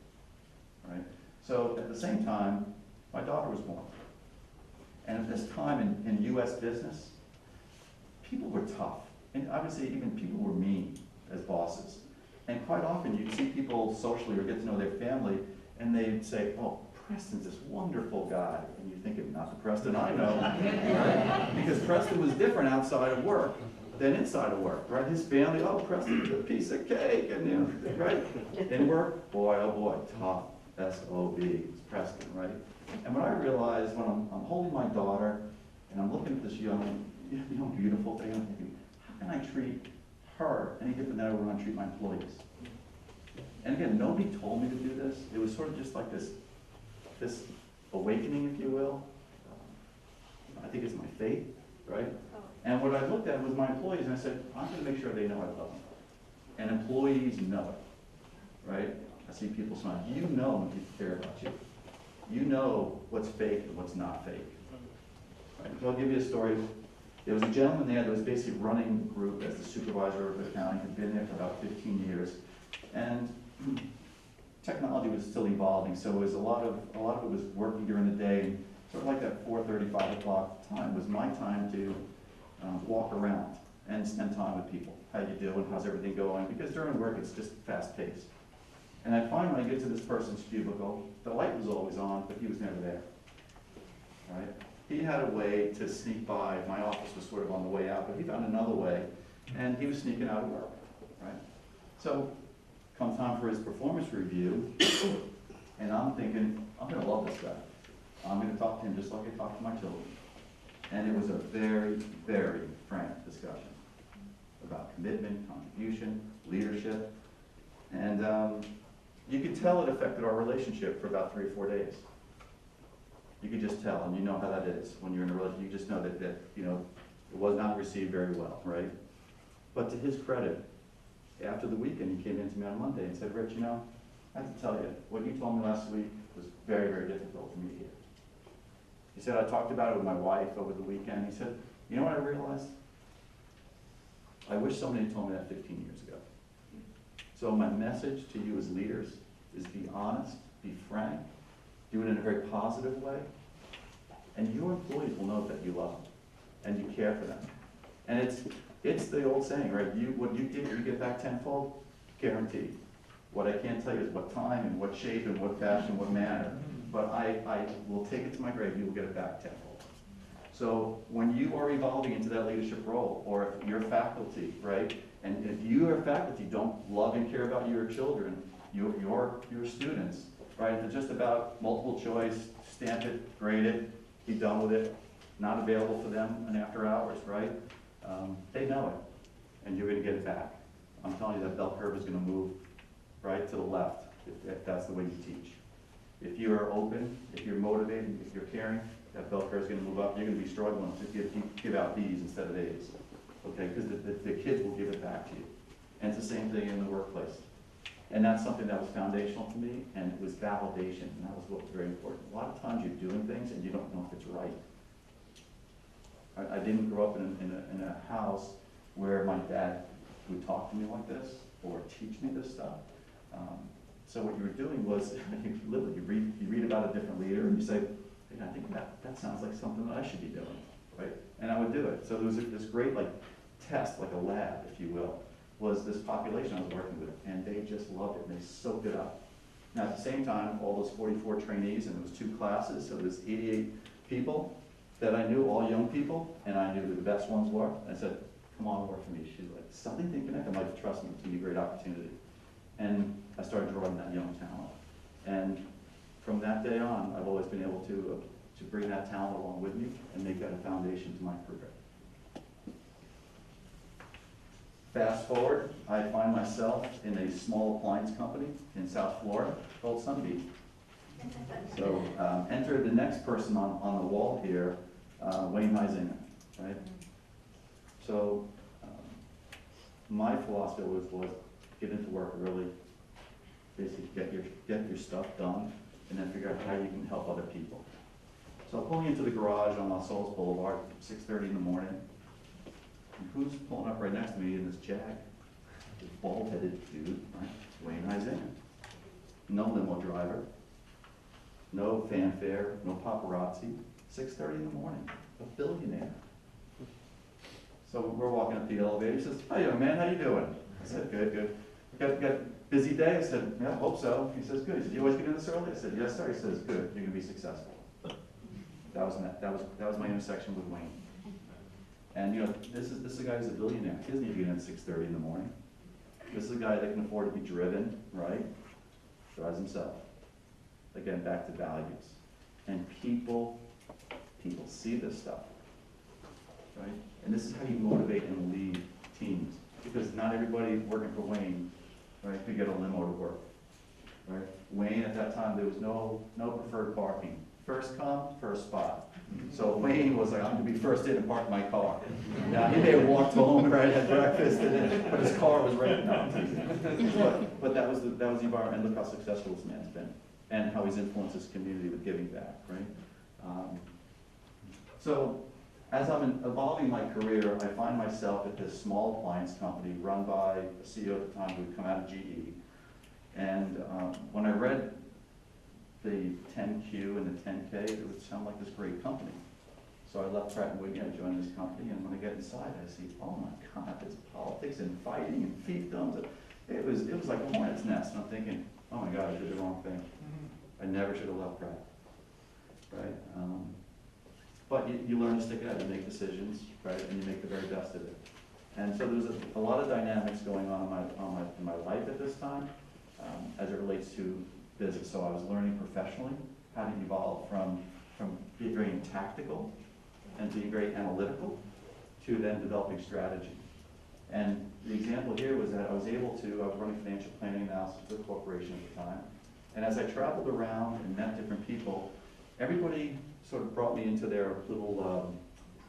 Right? So at the same time, my daughter was born. And at this time in US business, people were tough. And obviously even people were mean as bosses. And quite often you'd see people socially or get to know their family, and they'd say, oh, Preston's this wonderful guy. And you think, not the Preston I know, right? Because Preston was different outside of work than inside of work, right? His family, oh, Preston's a piece of cake, and right? In work, boy, oh boy, tough. S-O-B, it's Preston, right? And what I realized when I'm holding my daughter and I'm looking at this young, beautiful thing, I'm thinking, how can I treat her any different than I would want to treat my employees? And again, nobody told me to do this. It was sort of just like this awakening, if you will. I think it's my faith, right? And what I looked at was my employees, and I said, I'm going to make sure they know I love them. And employees know it, right? I see people smile. You know when people care about you. You know what's fake and what's not fake. Right? So I'll give you a story. There was a gentleman there that was basically running the group as the supervisor of the county. He'd been there for about 15 years. And technology was still evolving, so it was a lot of it was working during the day. Sort of like that 4:30, 5 o'clock time was my time to walk around and spend time with people. How you doing? How's everything going? Because during work, it's just fast paced. And I find when I get to this person's cubicle, the light was always on, but he was never there. Right? He had a way to sneak by. My office was sort of on the way out, but he found another way, and he was sneaking out of work. Right? So, come time for his performance review, and I'm thinking, I'm going to love this guy. I'm going to talk to him just like I talk to my children. And it was a very, very frank discussion about commitment, contribution, leadership. And you could tell it affected our relationship for about 3 or 4 days. You could just tell, and you know how that is when you're in a relationship. You just know that it was not received very well, right? But to his credit, after the weekend, he came in to me on Monday and said, Rich, I have to tell you, what you told me last week was very, very difficult for me to hear. He said, I talked about it with my wife over the weekend. He said, you know what I realized? I wish somebody had told me that 15 years ago. So my message to you as leaders is be honest, be frank, do it in a very positive way, and your employees will know that you love them and you care for them. And it's the old saying, right? What you give, you get back tenfold, guaranteed. What I can't tell you is what time and what shape and what fashion, what manner, but I will take it to my grave, you will get it back tenfold. So when you are evolving into that leadership role, or if you're faculty, right? And if you are faculty don't love and care about your children, your students, right? It's just about multiple choice, stamp it, grade it, be done with it, not available for them and after hours, right? They know it, and you're going to get it back. I'm telling you that bell curve is going to move right to the left if that's the way you teach. If you are open, if you're motivated, if you're caring, that bell curve is going to move up. You're going to be struggling to give out B's instead of A's, okay? Because the kids will give it back to you. And it's the same thing in the workplace. And that's something that was foundational to me, and it was validation, and that was what was very important. A lot of times you're doing things and you don't know if it's right. I didn't grow up in a house where my dad would talk to me like this or teach me this stuff. So what you were doing was, you read about a different leader and you say, hey, I think that sounds like something that I should be doing, right? And I would do it. So there was this great test, like a lab, if you will, was this population I was working with, and they just loved it and they soaked it up. Now at the same time, all those 44 trainees, and there was 2 classes, so there's 88 people that I knew, all young people, and I knew who the best ones were. I said, come on, work for me. She's like, something didn't connect. I'm like, trust me, it's going to be a great opportunity. And I started drawing that young talent. And from that day on, I've always been able to bring that talent along with me and make that a foundation to my career. Fast forward, I find myself in a small appliance company in South Florida called Sunbeam. So enter the next person on the wall here, Wayne Huizinga, right? So my philosophy was get into work early, basically get your stuff done, and then figure out how you can help other people. So I'm pulling into the garage on Los Olas Boulevard, 6:30 in the morning. And who's pulling up right next to me in this Jag? This bald-headed dude, right? Wayne Huizinga. No limo driver, no fanfare, no paparazzi. 6:30 in the morning, a billionaire. So we're walking up the elevator. He says, "Hi, young man, how you doing?" I said, "Good, good." Got busy day? I said, "Yeah, hope so." He says, "Good." He said, "You always get in this early?" I said, "Yes, sir." He says, "Good, you're gonna be successful." That was my intersection with Wayne. And this is a guy who's a billionaire. He doesn't need to get in at 6:30 in the morning. This is a guy that can afford to be driven, right? Drives himself. again, back to values. And people see this stuff, right? And this is how you motivate and lead teams, because not everybody working for Wayne, right, could get a limo to work, right? Wayne, at that time, there was no preferred parking. First come, first spot. So Wayne was like, I'm gonna be first in and park my car. Now, he may have walked home, right, had breakfast, but his car was right now. But that was the environment, and look how successful this man's been, and how he's influenced his community with giving back, right? So, as I'm evolving my career, I find myself at this small appliance company run by a CEO at the time who had come out of GE. And when I read the 10Q and the 10K, it would sound like this great company. So I left Pratt & Whitney, I joined this company, and when I get inside, I see, oh my God, there's politics and fighting and fiefdoms. It was like a hornet's nest, and I'm thinking, oh my God, I did the wrong thing. I never should have left Pratt, right? But you learn to stick it out, you make decisions, right, and you make the very best of it. And so there's a lot of dynamics going on in my life at this time as it relates to business. So I was learning professionally how to evolve from being very tactical and being very analytical to then developing strategy. And the example here was that I was running financial planning analysis for the corporation at the time. And as I traveled around and met different people, everybody sort of brought me into their little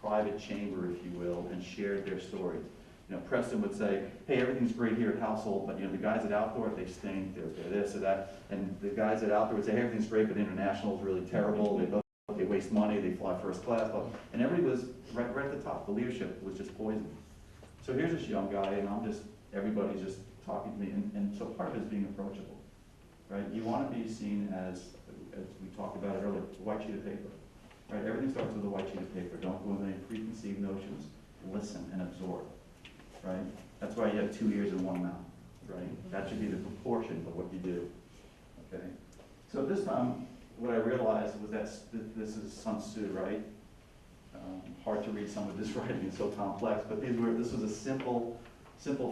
private chamber, if you will, and shared their stories. You know, Preston would say, hey, everything's great here at Household, but you know, the guys at Outdoor, they stink, they're this or that. And the guys at Outdoor would say, hey, everything's great, but International is really terrible. They waste money, they fly first class. And everybody was right at the top. The leadership was just poison. So here's this young guy, and everybody's just talking to me. And so part of it is being approachable, right? You want to be seen as we talked about it earlier, a white sheet of paper. Right, everything starts with a white sheet of paper. Don't go with any preconceived notions. Listen and absorb. Right? That's why you have 2 ears and 1 mouth. Right? That should be the proportion of what you do. Okay. So this time, what I realized was that this is Sun Tzu, right? Hard to read some of this writing; it's so complex. But this was a simple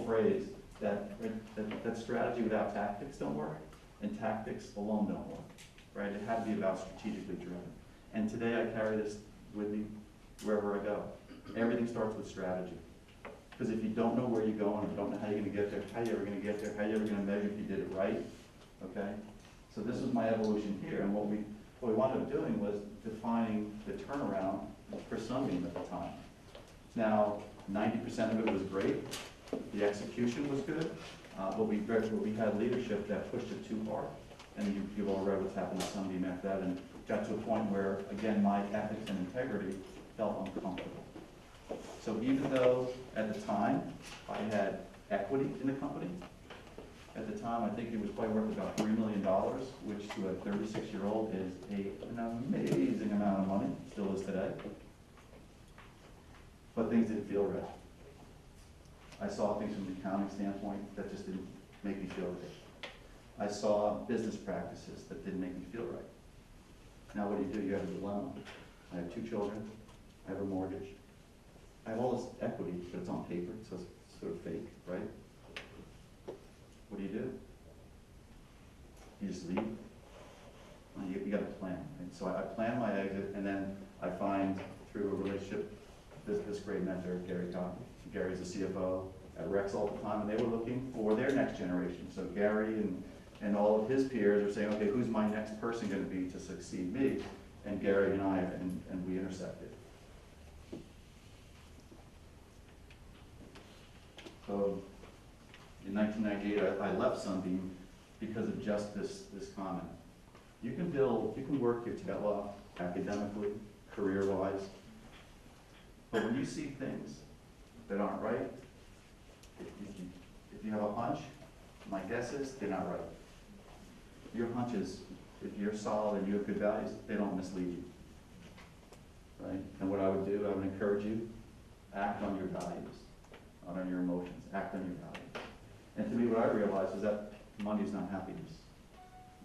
phrase that strategy without tactics don't work, and tactics alone don't work. Right? It had to be about strategically driven. And today I carry this with me wherever I go. Everything starts with strategy. Because if you don't know where you're going, and don't know how you're going to get there, how you're ever going to get there, how you're ever going to measure if you did it right, okay? So this was my evolution here, and what we wound up doing was defining the turnaround for Sunbeam at the time. Now, 90% of it was great. The execution was good, but we had leadership that pushed it too hard. And you've all read what's happened to Sunbeam after that, and got to a point where, again, my ethics and integrity felt uncomfortable. So even though at the time I had equity in the company, at the time I think it was probably worth about $3 million, which to a 36-year-old is an amazing amount of money, still is today. But things didn't feel right. I saw things from an accounting standpoint that just didn't make me feel right. I saw business practices that didn't make me feel right. Now what do? You have a dilemma. I have 2 children. I have a mortgage. I have all this equity, but it's on paper, so it's sort of fake, right? What do? You just leave? Well, you got a plan. Right? So I plan my exit, and then I find through a relationship this great mentor, Gary Goudis. Gary's the CFO at Rex all the time, and they were looking for their next generation. So Gary and all of his peers are saying, okay, who's my next person going to be to succeed me? And Gary and I, and we intersected. So in 1998, I left Sunbeam because of just this comment. You can work your tail off academically, career-wise, but when you see things that aren't right, if you have a hunch, my guess is they're not right. Your hunches, if you're solid and you have good values, they don't mislead you. Right? And what I would do, I would encourage you, act on your values, not on your emotions, act on your values. And to me, what I realized is that money is not happiness.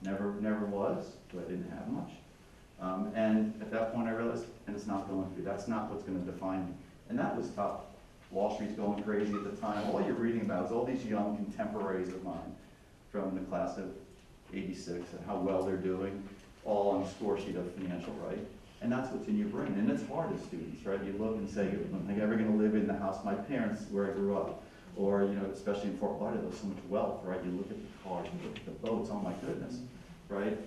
Never was, so I didn't have much. And at that point I realized, and it's not going to be, that's not what's going to define me. And that was tough. Wall Street's going crazy at the time. All you're reading about is all these young contemporaries of mine from the class of 86, and how well they're doing, all on the score sheet of financial, right? And that's what's in your brain. And it's hard as students, right? You look and say, am I ever going to live in the house my parents where I grew up? Or, you know, especially in Fort Lauderdale, there's so much wealth, right? You look at the cars, you look at the boats, oh my goodness, right?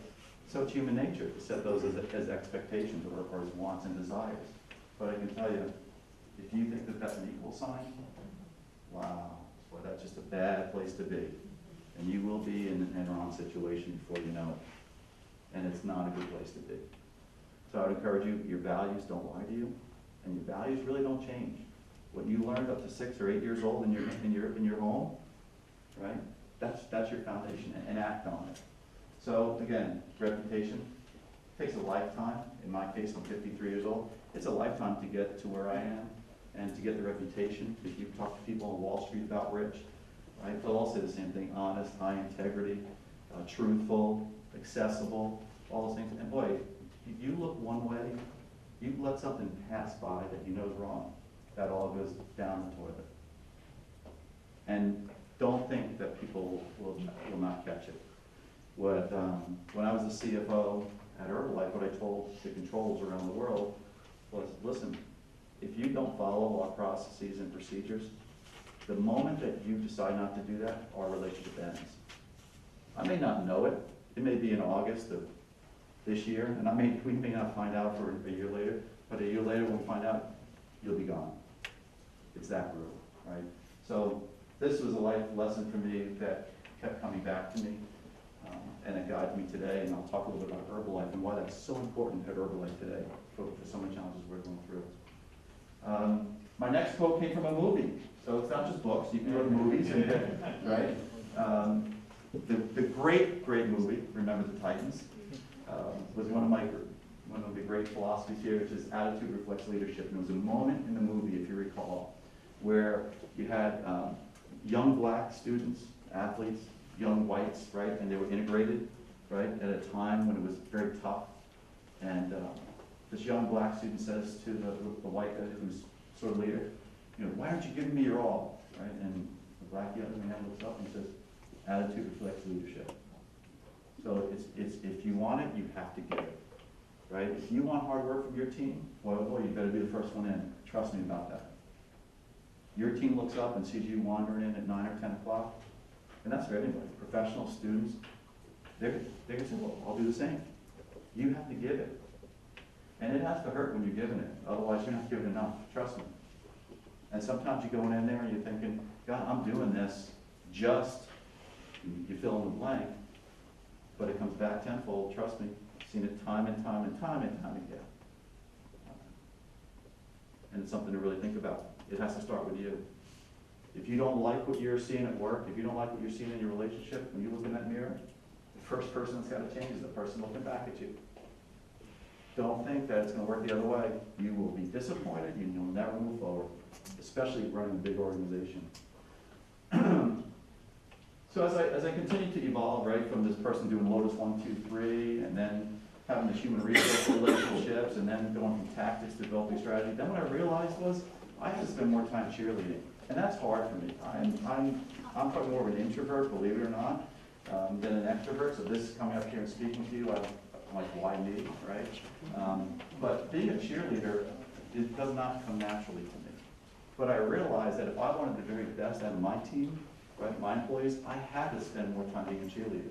So it's human nature to set those as expectations or as wants and desires. But I can tell you, if you think that that's an equal sign, wow, well, that's just a bad place to be. And you will be in an Enron situation before you know it. And it's not a good place to be. So I would encourage you, your values don't lie to you, and your values really don't change. What you learned up to 6 or 8 years old in your home, right? That's your foundation, and act on it. So again, reputation takes a lifetime. In my case, I'm 53 years old. It's a lifetime to get to where I am and to get the reputation. If you talk to people on Wall Street about Rich, right? They'll all say the same thing: honest, high integrity, truthful, accessible, all those things. And boy, if you look one way, you let something pass by that you know is wrong, that all goes down the toilet. And don't think that people will not catch it. When I was the CFO at Herbalife, what I told the controllers around the world was, listen, if you don't follow our processes and procedures, the moment that you decide not to do that, our relationship ends. I may not know it. It may be in August of this year, and we may not find out for a year later, but a year later when we find out, you'll be gone. It's that brutal, right? So this was a life lesson for me that kept coming back to me, and it guides me today, and I'll talk a little bit about Herbalife and why that's so important at Herbalife today for so many challenges we're going through. My next quote came from a movie, so it's not just books. You can go to movies, and, right? The great movie, Remember the Titans, was one of the great philosophies here, which is attitude reflects leadership. And there was a moment in the movie, if you recall, where you had young black students, athletes, young whites, right, and they were integrated, right, at a time when it was very tough. And this young black student says to the white guy who's sort of leader, you know, why aren't you giving me your all, right? And the black young man looks up and says, attitude reflects leadership. So it's if you want it, you have to give it, right? If you want hard work from your team, well, you better be the first one in. Trust me about that. Your team looks up and sees you wandering in at 9 or 10 o'clock, and that's for anybody, professional, students. They're going to say, well, I'll do the same. You have to give it. And it has to hurt when you're giving it. Otherwise, you're not giving enough. Trust me. And sometimes you're going in there and you're thinking, God, I'm doing this just, you fill in the blank, but it comes back tenfold. Trust me. I've seen it time and time and time and time again. And it's something to really think about. It has to start with you. If you don't like what you're seeing at work, if you don't like what you're seeing in your relationship, when you look in that mirror, the first person that's got to change is the person looking back at you. Don't think that it's going to work the other way. You will be disappointed and you'll never move forward, especially running a big organization. So as I continue to evolve, right, from this person doing Lotus 1, 2, 3, and then having the human resource relationships, and then going from tactics to developing strategy, then what I realized was I had to spend more time cheerleading. And that's hard for me. I'm probably more of an introvert, believe it or not, than an extrovert. So this coming up here and speaking to you, I'm like, why me, right? But being a cheerleader, it does not come naturally to me. But I realized that if I wanted the very best out of my team, right, my employees, I had to spend more time being a cheerleader.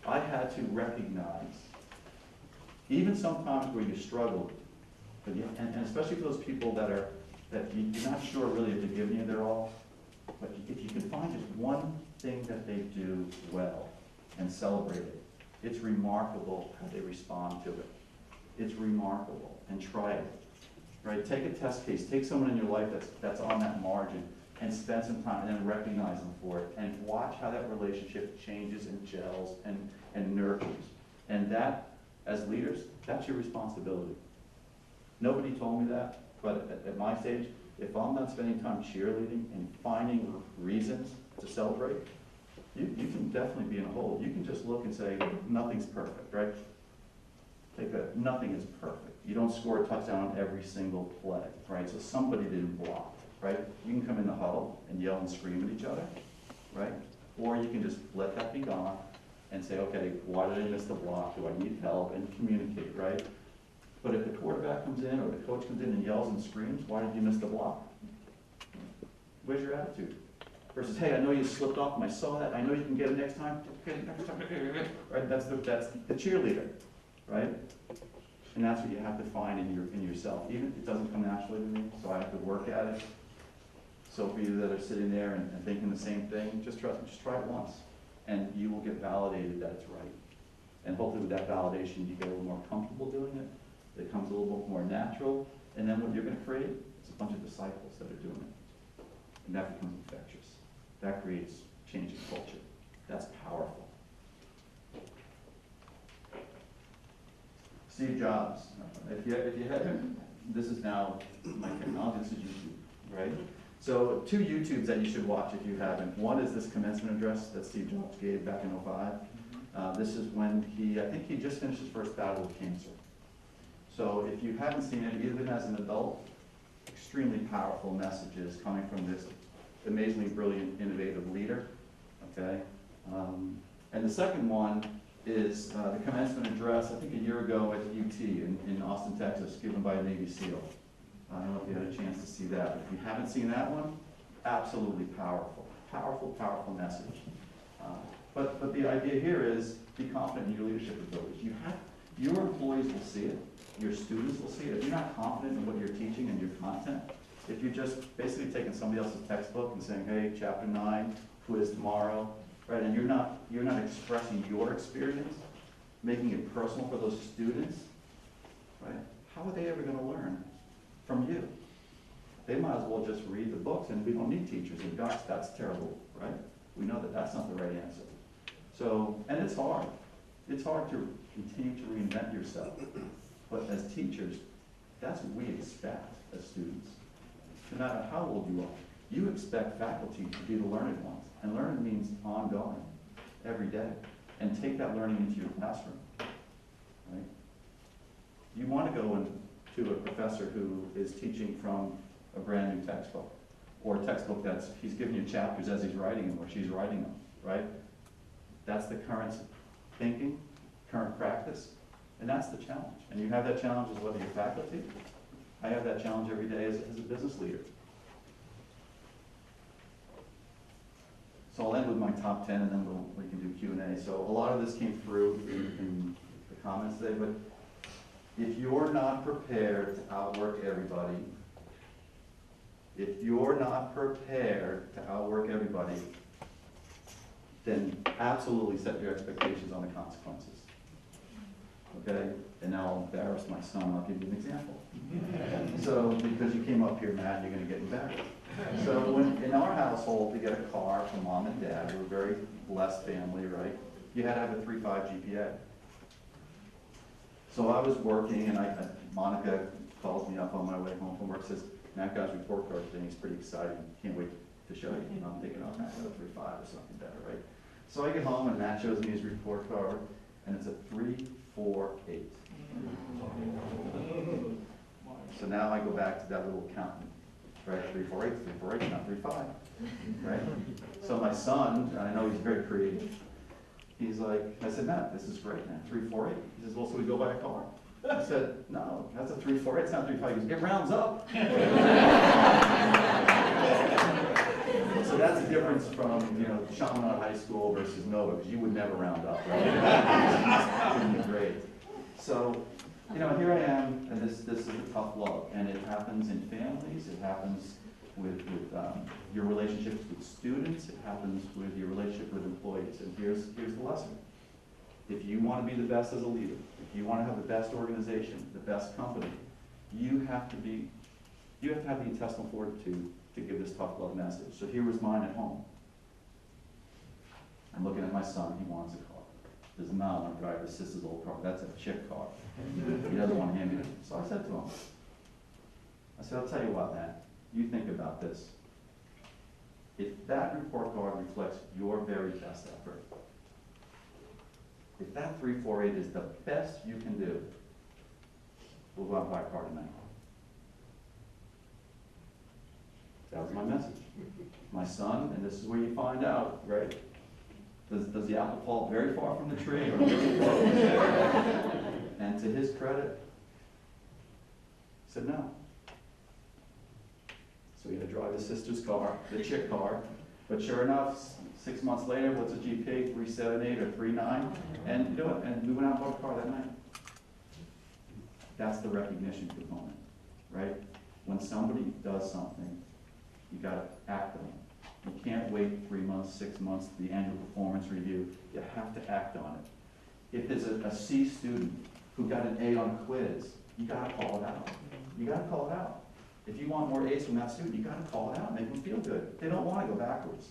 I had to recognize, even sometimes where you struggle, but and especially for those people that you're not sure really if they're giving you their all, but if you can find just one thing that they do well and celebrate it, it's remarkable how they respond to it. It's remarkable, and try it, right? Take a test case, take someone in your life that's on that margin, and spend some time, and then recognize them for it, and watch how that relationship changes and gels and nurtures. And that, as leaders, that's your responsibility. Nobody told me that, but at my stage, if I'm not spending time cheerleading and finding reasons to celebrate, you can definitely be in a hole. You can just look and say, nothing's perfect, right? Nothing is perfect. You don't score a touchdown on every single play, right? So somebody didn't block, right? You can come in the huddle and yell and scream at each other, right? Or you can just let that be gone and say, okay, why did I miss the block? Do I need help? And communicate, right? But if the quarterback comes in or the coach comes in and yells and screams, why did you miss the block? Where's your attitude? Versus, hey, I know you slipped off and I saw that. I know you can get it next time. Right? That's the cheerleader, right? And that's what you have to find in yourself. Even if it doesn't come naturally to me, so I have to work at it. So for you that are sitting there and thinking the same thing, just try it once, and you will get validated that it's right. And hopefully with that validation, you get a little more comfortable doing it. It comes a little bit more natural, and then what you're going to create is a bunch of disciples that are doing it, and that becomes infectious. That creates changing culture. That's powerful. Steve Jobs. If you haven't, this is now my technology. This is YouTube, right? So 2 YouTubes that you should watch if you haven't. One is this commencement address that Steve Jobs gave back in '05. This is when I think he just finished his first battle with cancer. So if you haven't seen it, even as an adult, extremely powerful messages coming from this amazingly brilliant, innovative leader, okay? And the second one is the commencement address, I think a year ago at UT in Austin, Texas, given by a Navy SEAL. I don't know if you had a chance to see that, but if you haven't seen that one, absolutely powerful. Powerful, powerful message. But the idea here is be confident in your leadership abilities. Your employees will see it, your students will see it. If you're not confident in what you're teaching and your content, if you're just basically taking somebody else's textbook and saying, hey, chapter 9, quiz tomorrow, right, and you're not expressing your experience, making it personal for those students, right, how are they ever going to learn from you? They might as well just read the books, and we don't need teachers. And gosh, that's terrible, right? We know that that's not the right answer. So, and it's hard. It's hard to continue to reinvent yourself. But as teachers, that's what we expect as students. No matter how old you are, you expect faculty to be the learned ones. And learning means ongoing, every day. And take that learning into your classroom, right? You want to go into a professor who is teaching from a brand new textbook, or a textbook he's giving you chapters as he's writing them, or she's writing them, right? That's the current thinking, current practice, and that's the challenge. And you have that challenge as whether you're faculty. I have that challenge every day as a business leader. So I'll end with my top 10, and then we can do Q&A. So a lot of this came through in the comments today, but if you're not prepared to outwork everybody, then absolutely set your expectations on the consequences. Okay? And now I'll embarrass my son. I'll give you an example. So, because you came up here, Matt, you're going to get embarrassed. So, in our household, to get a car from mom and dad, we're a very blessed family, right? You had to have a 3.5 GPA. So I was working, and Monica calls me up on my way home from work, says, Matt got his report card today, he's pretty excited, can't wait to show you. And I'm thinking, oh, Matt got a 3.5 or something better, right? So I get home, and Matt shows me his report card, and it's a 3.48. So now I go back to that little accountant, right? 3.48, not 3.5, right? So my son, I know he's very creative, he's like, I said, Matt, this is great, man, 3.48. He says, well, so we go buy a car? I said, no, that's a 3.48, it's not 3.5. He goes, it rounds up. So that's the difference from, Chaminade High School versus Nova, because you would never round up, right? It would be great. So, here I am, and this is a tough love, and it happens in families, it happens with your relationships with students, it happens with your relationship with employees, and here's the lesson. If you want to be the best as a leader, if you want to have the best organization, the best company, you have to have the intestinal fortitude to give this tough love message. So here was mine at home. I'm looking at my son, he wants a car. Does not want to drive his sister's old car. That's a chick car. He doesn't want to hand me it. So I said to him, I'll tell you what, Matt, you think about this. If that report card reflects your very best effort, if that 3.48 is the best you can do, we'll go out and buy a car tonight. That was my message. My son, and this is where you find out, right? Does the apple fall very far from the tree or really close? And to his credit, he said no. So he had to drive his sister's car, the chick car. But sure enough, 6 months later, what's a GPA? 3.78 or 3.9? And you know what? And we went out and bought a car that night. That's the recognition component, right? When somebody does something, you gotta act on it. You can't wait 3 months, 6 months to the annual performance review. You have to act on it. If there's a C student who got an A on a quiz, you gotta call it out. You gotta call it out. If you want more A's from that student, you gotta call it out, make them feel good. They don't wanna go backwards.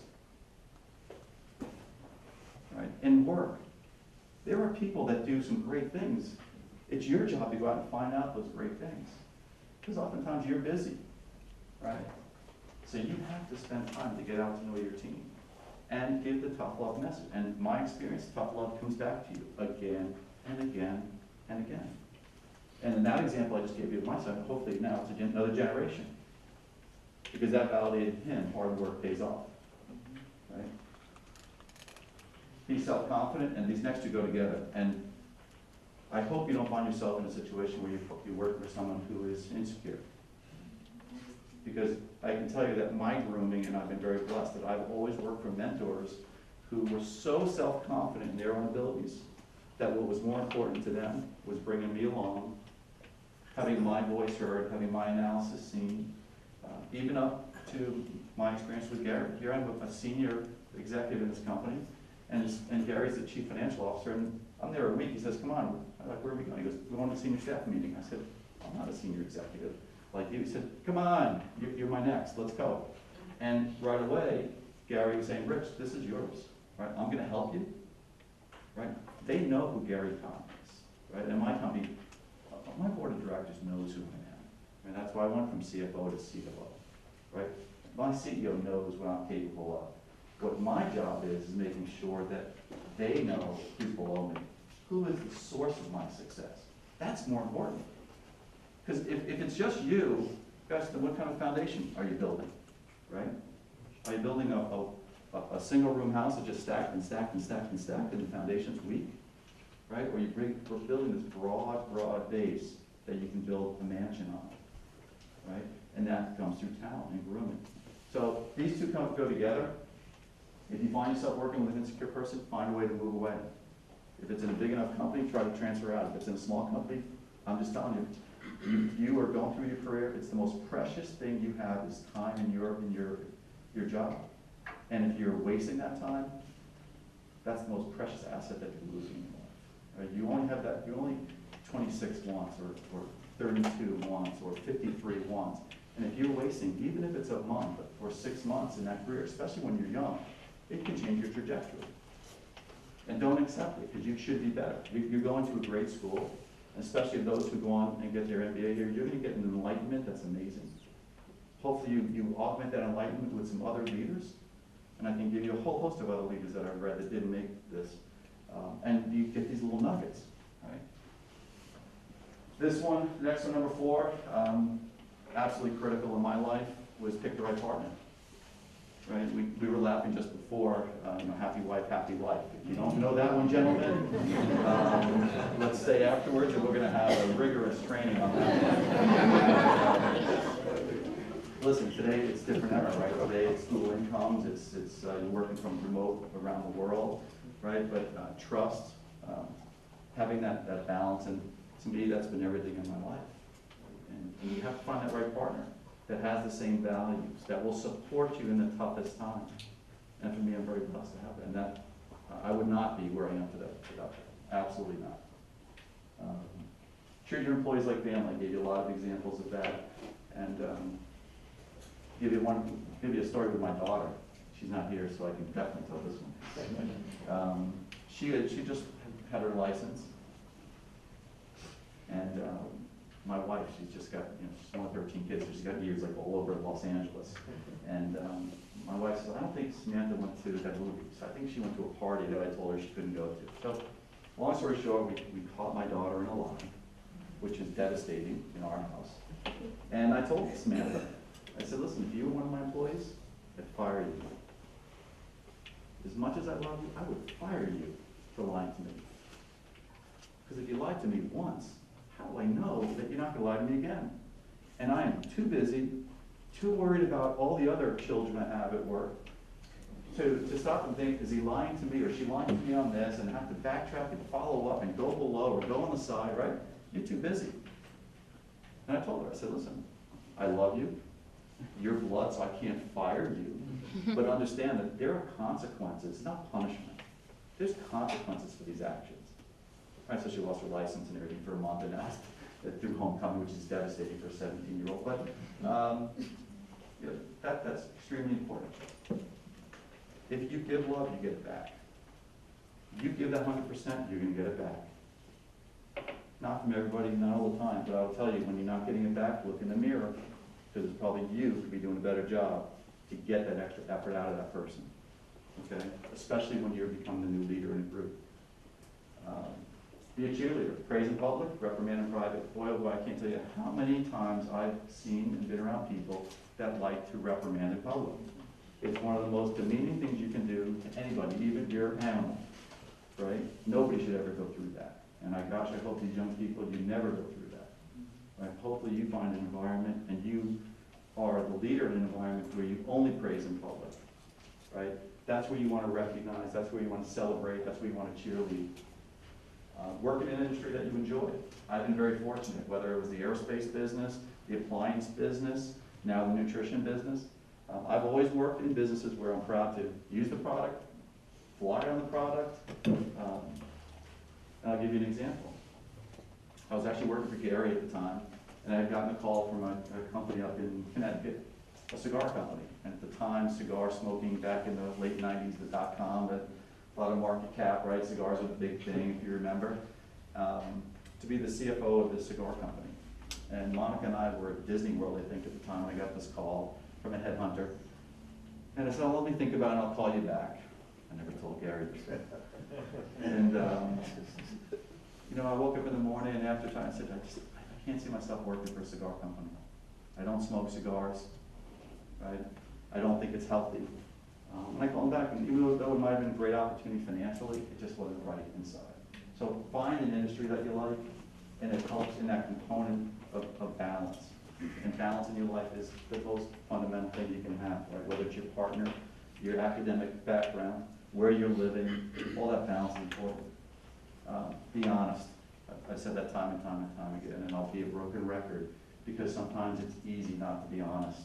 Right? In work, there are people that do some great things. It's your job to go out and find out those great things. Because oftentimes you're busy, right? So you have to spend time to get out to know your team and give the tough love message. And my experience, tough love comes back to you again and again and again. And in that example I just gave you of my son, hopefully now it's another generation. Because that validated him, hard work pays off, right? Be self-confident, and these next two go together. And I hope you don't find yourself in a situation where you work for someone who is insecure. Because I can tell you that my grooming, and I've been very blessed, that I've always worked for mentors who were so self-confident in their own abilities that what was more important to them was bringing me along, having my voice heard, having my analysis seen, even up to my experience with Gary. Here I'm a senior executive in this company, and Gary's the chief financial officer, and I'm there a week. He says, come on. I'm like, where are we going? He goes, we're going to a senior staff meeting. I said, I'm not a senior executive like you. He said, come on, you're my next, let's go. And right away, Gary was saying, Rich, this is yours, right? I'm gonna help you, right? They know who Gary Kahn is, right? And my company, my board of directors knows who I am. And that's why I went from CFO to COO, right? My CEO knows what I'm capable of. What my job is making sure that they know who's below me. Who is the source of my success? That's more important. Because if it's just you, gosh, then what kind of foundation are you building, right? Are you building a single room house that just stacked and stacked and stacked and stacked and the foundation's weak, right? Or we're building this broad base that you can build a mansion on, right? And that comes through talent and grooming. So these two go together. If you find yourself working with an insecure person, find a way to move away. If it's in a big enough company, try to transfer out. If it's in a small company, I'm just telling you, you are going through your career, it's the most precious thing you have is time in your job. And if you're wasting that time, that's the most precious asset that you're losing in life. Right? You only have that, you're only 26 wants, or 32 wants, or 53 wants. And if you're wasting, even if it's a month or 6 months in that career, especially when you're young, it can change your trajectory. And don't accept it, because you should be better. You're going to a great school, especially those who go on and get their MBA here. You're going to get an enlightenment that's amazing. Hopefully you augment that enlightenment with some other leaders, and I can give you a whole host of other leaders that I've read that didn't make this. And you get these little nuggets, right? This one, next one, number 4, absolutely critical in my life, was pick the right partner. Right? We were laughing just before, happy wife, happy life. If you don't know that one, gentlemen, let's stay afterwards, and we're going to have a rigorous training on that. Listen, today it's different era, right? Today it's dual incomes, it's you're working from remote around the world, right? But trust, having that balance, and to me, that's been everything in my life. And you have to find that right partner that has the same values, that will support you in the toughest times. And for me, I'm very blessed to have that. And that, I would not be where I am today without that. Absolutely not. Treat your employees like family. I gave you a lot of examples of that. And give you a story with my daughter. She's not here, so I can definitely tell this one. She just had her license. And my wife, she's just got, she's one of 13 kids, so she's got years like all over Los Angeles. And my wife said, I don't think Samantha went to that movie. So I think she went to a party that I told her she couldn't go to. So long story short, we caught my daughter in a lie, which is devastating in our house. And I told Samantha, I said, listen, if you were one of my employees, I'd fire you. as much as I love you, I would fire you for lying to me. Because if you lied to me once, how do I know that you're not going to lie to me again? And I am too busy, too worried about all the other children I have at work to stop and think, is he lying to me or is she lying to me on this, and have to backtrack and follow up and go below or go on the side, right? You're too busy. And I told her, I said, listen, I love you. You're blood, so I can't fire you. But understand that there are consequences, not punishment. There's consequences for these actions. Right, so she lost her license and everything for a month and asked through homecoming, which is devastating for a 17-year-old. But you know, that's extremely important. If you give love, you get it back. You give that 100%, you're going to get it back. Not from everybody, not all the time, but I'll tell you, when you're not getting it back, look in the mirror, because it's probably you could be doing a better job to get that extra effort out of that person. Okay? Especially when you're becoming the new leader in a group. Be a cheerleader. Praise in public, reprimand in private. Boy, oh boy, I can't tell you how many times I've seen and been around people that like to reprimand in public. It's one of the most demeaning things you can do to anybody, even your animal, right? Nobody should ever go through that. And gosh, I hope these young people, you never go through that. Right? Hopefully you find an environment and you are the leader in an environment where you only praise in public, right? That's where you want to recognize, that's where you want to celebrate, that's where you want to cheerlead. Work in an industry that you enjoy. I've been very fortunate, whether it was the aerospace business, the appliance business, now the nutrition business. I've always worked in businesses where I'm proud to use the product, fly on the product. I'll give you an example. I was actually working for Gary at the time, and I had gotten a call from a company up in Connecticut, a cigar company. And at the time, cigar smoking back in the late 90s, the .com, a lot of market cap, right? Cigars were the big thing, if you remember. To be the CFO of this cigar company. And Monica and I were at Disney World, I think, at the time, when I got this call from a headhunter. And I said, oh, let me think about it, and I'll call you back. I never told Gary this. And, you know, I woke up in the morning, and after time, I said, I can't see myself working for a cigar company. I don't smoke cigars, right? I don't think it's healthy. And I called him back, and even though it might have been a great opportunity financially, it just wasn't right inside. So find an industry that you like, and it helps in that component of balance. And balance in your life is the most fundamental thing you can have, right? Whether it's your partner, your academic background, where you're living, all that balance is important. Be honest. I've said that time and time and time again, and I'll be a broken record, because sometimes it's easy not to be honest.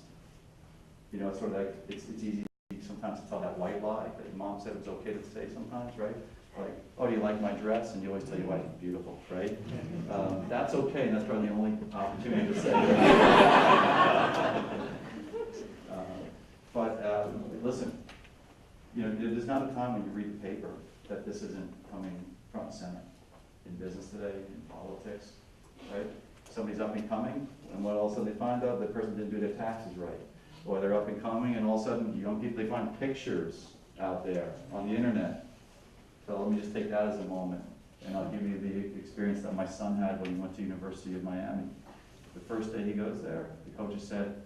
You know, it's sort of like, it's easy sometimes to tell that white lie that your mom said it was okay to say sometimes, right? Like, oh, do you like my dress? And you always tell your wife it's beautiful, right? That's okay, and that's probably the only opportunity to say it. Listen, you know, there's not a time when you read the paper that this isn't coming front and center in business today, in politics, right? Somebody's up and coming, and what all of a sudden they find out the person didn't do their taxes right. Or they're up and coming, and all of a sudden, young people, they find pictures out there on the internet. So let me just take that as a moment, and I'll give you the experience that my son had when he went to University of Miami. The first day he goes there, the coaches said,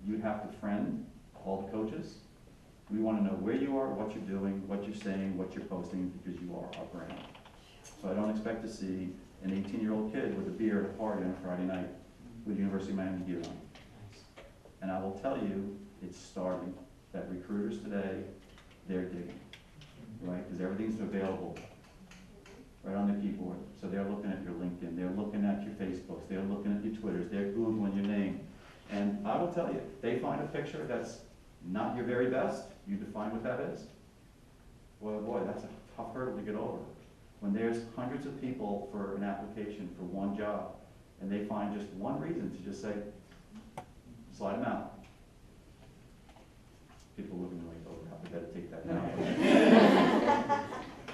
you have to friend all the coaches. We want to know where you are, what you're doing, what you're saying, what you're posting, because you are our brand. So I don't expect to see an 18-year-old kid with a beer at a party on a Friday night with University of Miami gear on. And I will tell you, it's starting, that recruiters today, they're digging, right? Because everything's available right on the keyboard. So they're looking at your LinkedIn, they're looking at your Facebooks, they're looking at your Twitters, they're Googling your name. And I will tell you, they find a picture that's not your very best, you define what that is. Well, boy, that's a tough hurdle to get over. When there's hundreds of people for an application for one job, and they find just one reason to just say, slide them out. People looking at me like, oh, I better take that down.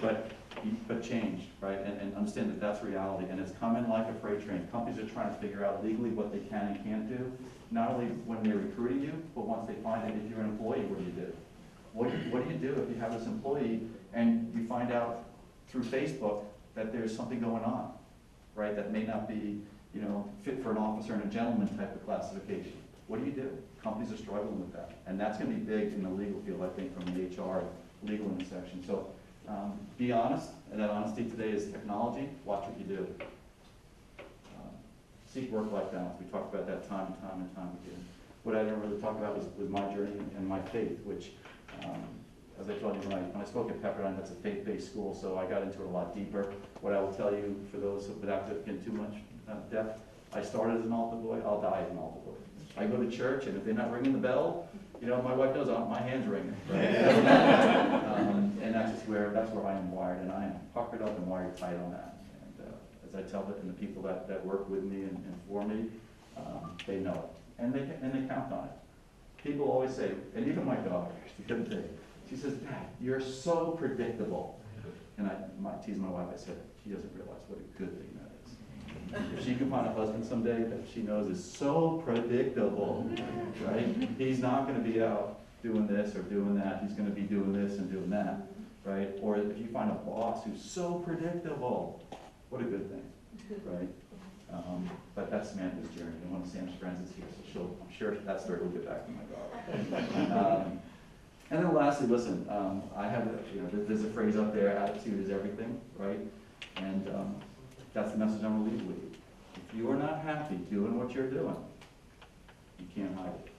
but change, right? And understand that that's reality. And it's coming like a freight train. Companies are trying to figure out legally what they can and can't do, not only when they're recruiting you, but once they find that if you're an employee, what do you do? What do you do if you have this employee and you find out through Facebook that there's something going on, right? That may not be, you know, fit for an officer and a gentleman type of classification. What do you do? Companies are struggling with that. And that's going to be big in the legal field, I think, from the HR legal intersection. So be honest, and that honesty today is technology. Watch what you do. Seek work-life balance. We talked about that time and time and time again. What I didn't really talk about was my journey and my faith, which, as I told you when I spoke at Pepperdine, that's a faith-based school, so I got into it a lot deeper. What I will tell you, for those without getting too much depth, I started as an altar boy, I'll die as an altar boy. I go to church, and if they're not ringing the bell, you know, my wife knows my hand's ringing, right? And that's where I am wired, and I am puckered up and wired tight on that. And as I tell it, and the people that work with me and for me, they know it, and they count on it. People always say, and even my daughter, the other day, she says, "Dad, you're so predictable." And I tease my wife, I said, she doesn't realize what a good thing that is. If she can find a husband someday that she knows is so predictable, right? He's not going to be out doing this or doing that. He's going to be doing this and doing that, right? Or if you find a boss who's so predictable, what a good thing, right? But that's Samantha's journey. And one of Sam's friends is here, so I'm sure that story will get back to my daughter. And then lastly, listen, I have, there's a phrase up there, attitude is everything, right? And that's the message I'm going to leave with you. If you are not happy doing what you're doing, you can't hide it.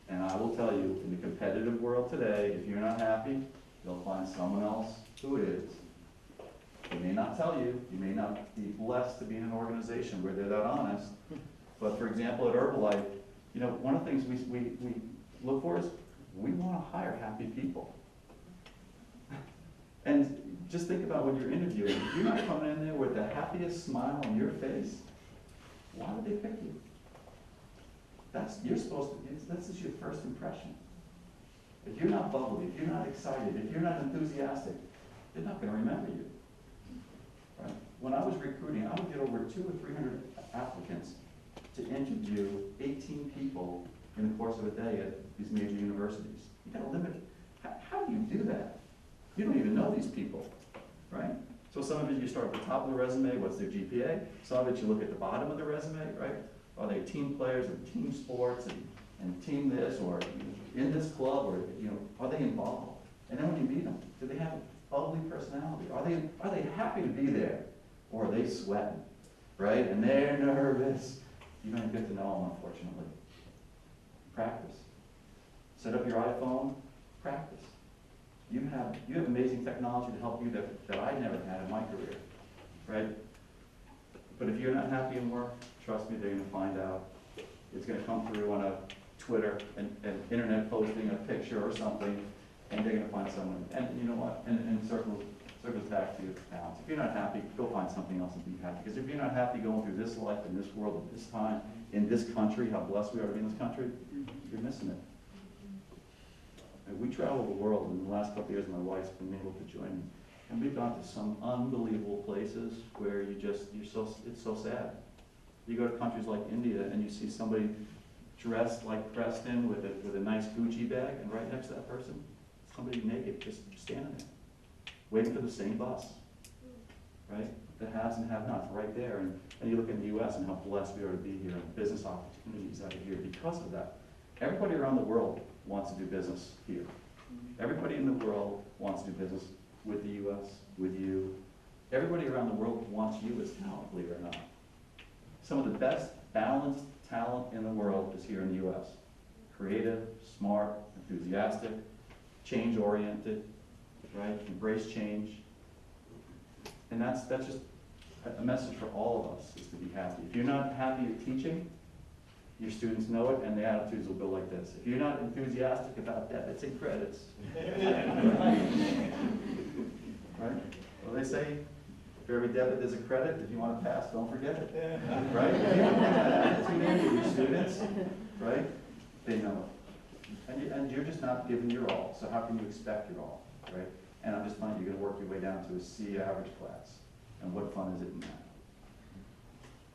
And I will tell you, in the competitive world today, if you're not happy, you'll find someone else who is. They may not tell you, you may not be blessed to be in an organization where they're that honest, but for example, at Herbalife, one of the things we look for is we want to hire happy people. And just think about when you're interviewing, if you're not coming in there with the happiest smile on your face, why would they pick you? This is your first impression. If you're not bubbly, if you're not excited, if you're not enthusiastic, they're not going to remember you. Right? When I was recruiting, I would get over 200 or 300 applicants to interview 18 people in the course of a day at these major universities. You got to limit it. How do you do that? You don't even know these people, right? So some of it you start at the top of the resume, what's their GPA? Some of it you look at the bottom of the resume, right? Are they team players in team sports and team this, or in this club, or are they involved? And then when you meet them, do they have a ugly personality? Are they happy to be there, or are they sweating, right? And they're nervous. You don't get to know them, unfortunately. Practice. Set up your iPhone. Practice. You have amazing technology to help you that I never had in my career, right? But if you're not happy in work, trust me, they're going to find out. It's going to come through on a Twitter and internet posting a picture or something, and they're going to find someone. And you know what? And circles back to balance. If you're not happy, go find something else and be happy. Because if you're not happy going through this life, in this world, at this time, in this country, how blessed we are to be in this country, you're missing it. And we travel the world, and in the last couple of years, my wife's been able to join me. And we've gone to some unbelievable places where it's so sad. You go to countries like India, and you see somebody dressed like Preston with a nice Gucci bag, and right next to that person, somebody naked, just standing there, waiting for the same bus, right? The haves and have-nots right there. And you look in the U.S. and how blessed we are to be here, and business opportunities out of here because of that. Everybody around the world wants to do business here. Everybody in the world wants to do business with the U.S., with you. Everybody around the world wants you as talent, believe it or not. Some of the best balanced talent in the world is here in the U.S. Creative, smart, enthusiastic, change-oriented, right? Embrace change. And that's just a message for all of us, is to be happy. If you're not happy at teaching, your students know it, and the attitudes will go like this. If you're not enthusiastic about debits and credits, right? Well, they say, for every debit there's a credit. If you want to pass, don't forget it, right? If you don't have that attitude in your students, right? They know it. And you're just not giving your all, so how can you expect your all, right? And I'm just finding you're going to work your way down to a C average class. And what fun is it in that?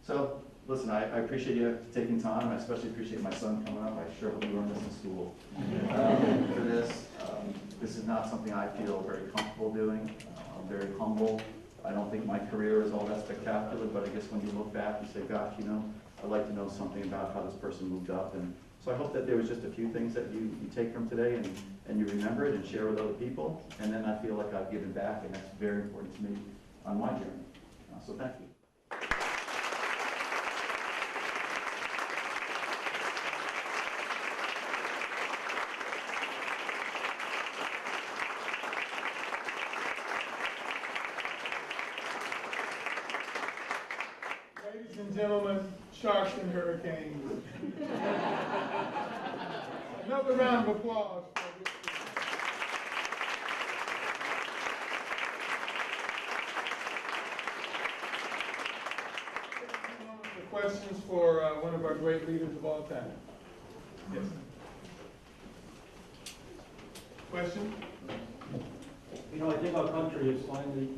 So, listen, I appreciate you taking time. I especially appreciate my son coming up. I sure hope you learned this in school. For this, this is not something I feel very comfortable doing. I'm very humble. I don't think my career is all that spectacular, but I guess when you look back, you say, gosh, I'd like to know something about how this person moved up and So I hope that there was just a few things that you take from today and you remember it and share with other people. And then I feel like I've given back, and that's very important to me on my journey. So thank you. Ladies and gentlemen, sharks and hurricanes. Another round of applause for this. The questions for one of our great leaders of all time. Yes. Question? You know, I think our country is finally,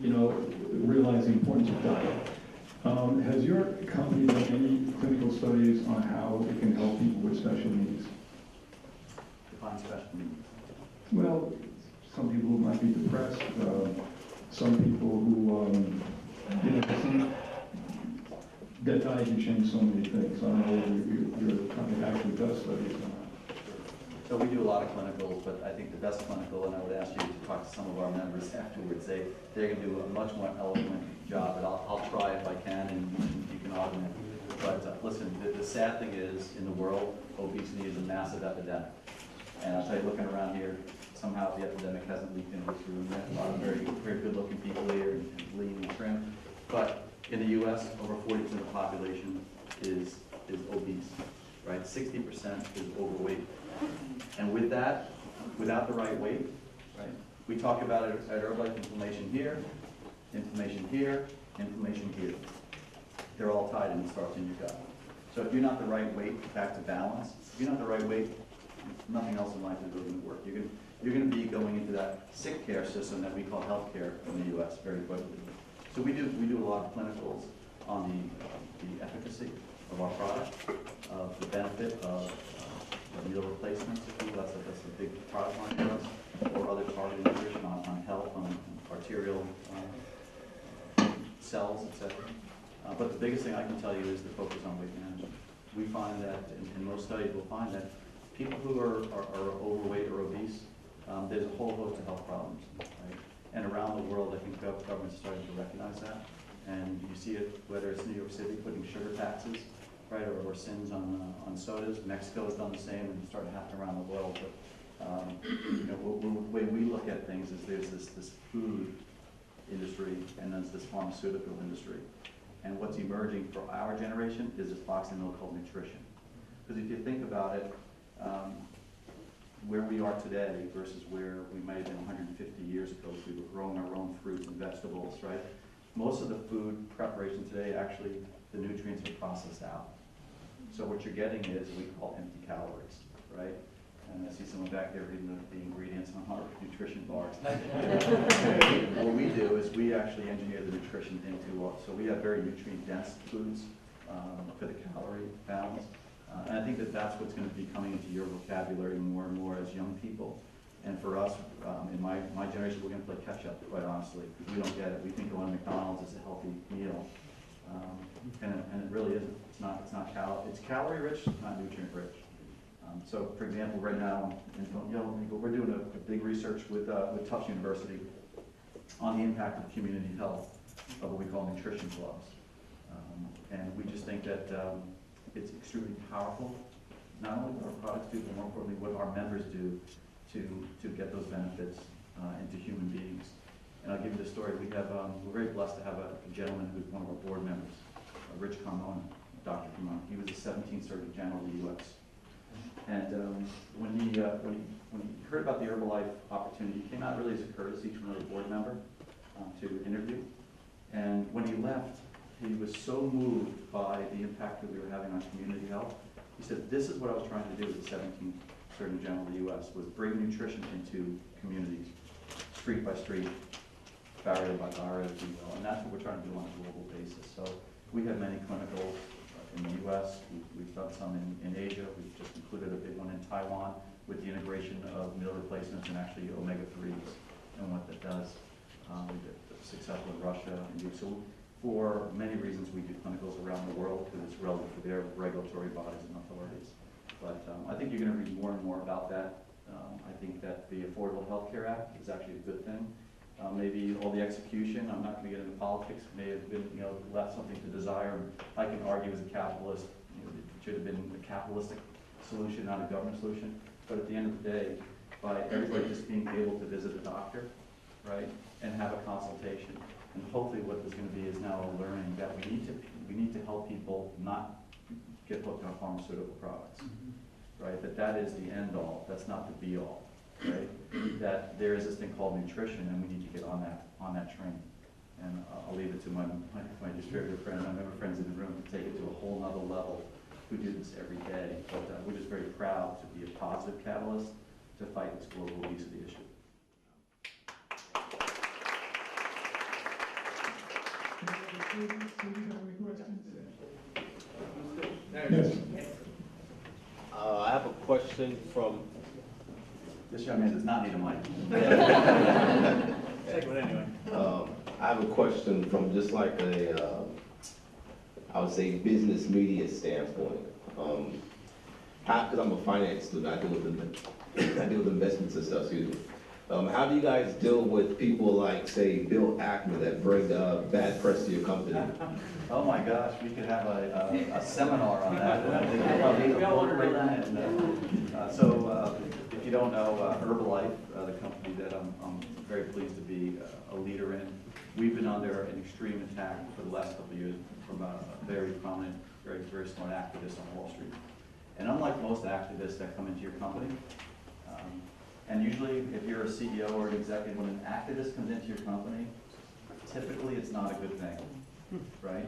realizing the importance of diet. Has your company done any clinical studies on how it can help people with special needs? Define special needs. Well, some people who might be depressed, some people who, that diet can change so many things. I don't know whether your company actually does studies on that. So we do a lot of clinicals, but I think the best clinical, and I would ask you to talk to some of our members afterwards, they're going to do a much more eloquent job, but I'll try if I can, and you can augment. But listen, the sad thing is, in the world, obesity is a massive epidemic. And I'll tell you, looking around here, somehow the epidemic hasn't leaked into this room. We have a lot of very, very good-looking people here, and lean and trim. But in the U.S., over 40% of the population is obese, right? 60% is overweight. And with that, without the right weight, right? We talk about it at Herbalife, inflammation here, inflammation here, inflammation here. They're all tied and it starts in your gut. So if you're not the right weight, back to balance, if you're not the right weight, nothing else in life is really going to work. You're going to be going into that sick care system that we call healthcare in the U.S. very quickly. So we do a lot of clinicals on the efficacy of our product, of the benefit of meal replacements, if you will. That's a big product line for us, or other targeted nutrition on health, on arterial cells, etc. But the biggest thing I can tell you is the focus on weight management. We find that, in most studies, we'll find that people who are overweight or obese, there's a whole host of health problems, right? And around the world, I think government's starting to recognize that. And you see it, whether it's New York City putting sugar taxes, right, or sins on sodas. Mexico has done the same, and it's starting to happen around the world. But the way we look at things is there's this food industry, and there's this pharmaceutical industry. And what's emerging for our generation is this box in the middle called nutrition. Because if you think about it, where we are today versus where we might have been 150 years ago, if we were growing our own fruits and vegetables, right? Most of the food preparation today, actually, the nutrients are processed out. So what you're getting is we call empty calories, right? And I see someone back there reading the ingredients on our nutrition bars. What we do is we actually engineer the nutrition into so we have very nutrient-dense foods for the calorie balance. And I think that's what's going to be coming into your vocabulary more and more as young people. And for us, in my generation, we're going to play catch-up, quite honestly. We don't get it. We think going to McDonald's is a healthy meal. And it really isn't. It's calorie-rich, not nutrient-rich. So, for example, right now, we're doing a big research with Tufts University on the impact of community health of what we call nutrition clubs. And we just think that it's extremely powerful, not only what our products do, but more importantly, what our members do to get those benefits into human beings. And I'll give you the story. We're very blessed to have a gentleman who's one of our board members, Rich Carmona, Dr. Carmona. He was the 17th Surgeon General of the U.S. And when he heard about the Herbalife opportunity, he came out really as a courtesy to another board member to interview. And when he left, he was so moved by the impact that we were having on community health. He said, this is what I was trying to do as the 17th Surgeon General of the U.S., was bring nutrition into communities, street by street, barrier by barrier, if you will. And that's what we're trying to do on a global basis. So we have many clinicals in the U.S. We've done some in Asia. We've just included a big one in Taiwan with the integration of meal replacements and actually omega-3s and what that does. We've been successful in Russia. So for many reasons, we do clinicals around the world because it's relevant for their regulatory bodies and authorities. But I think you're going to read more and more about that. I think that the Affordable Health Care Act is actually a good thing. Maybe all the execution, I'm not going to get into politics, may have been, left something to desire. I can argue as a capitalist, it should have been a capitalistic solution, not a government solution. But at the end of the day, by everybody just being able to visit a doctor, right, and have a consultation, and hopefully what there's going to be is now a learning that we need to help people not get hooked on pharmaceutical products, right? That is the end all. That's not the be all, right? That there is this thing called nutrition, and we need to get on that train. And I'll leave it to my distributor friend, my member friends in the room to take it to a whole nother level who do this every day. But we're just very proud to be a positive catalyst to fight this global obesity issue. Students have any questions? Yes. I have a question from. This young man does not need a mic. Take one anyway. I have a question from just like I would say business media standpoint. Because I'm a finance student, I deal with investments and stuff. Excuse me. How do you guys deal with people like, say, Bill Ackman that bring bad press to your company? Oh my gosh, we could have a seminar on that. I think we probably need a book written. So if you don't know Herbalife, the company that I'm very pleased to be a leader in, we've been under an extreme attack for the last couple of years from a very prominent, very, very smart activist on Wall Street. And unlike most activists that come into your company, and usually if you're a CEO or an executive, when an activist comes into your company, typically it's not a good thing, right?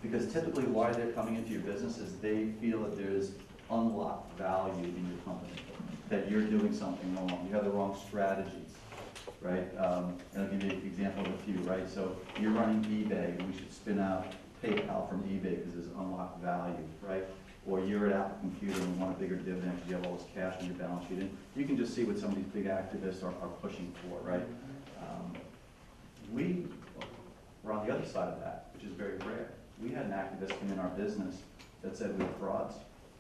Because typically why they're coming into your business is they feel that there's unlocked value in your company, that you're doing something wrong, you have the wrong strategies, right? And I'll give you an example of a few, right? So you're running eBay, and we should spin out PayPal from eBay because there's unlocked value, right? Or you're at Apple Computer and want a bigger dividend because you have all this cash on your balance sheet. And you can just see what some of these big activists are pushing for, right? We were on the other side of that, which is very rare. We had an activist come in our business that said we were frauds,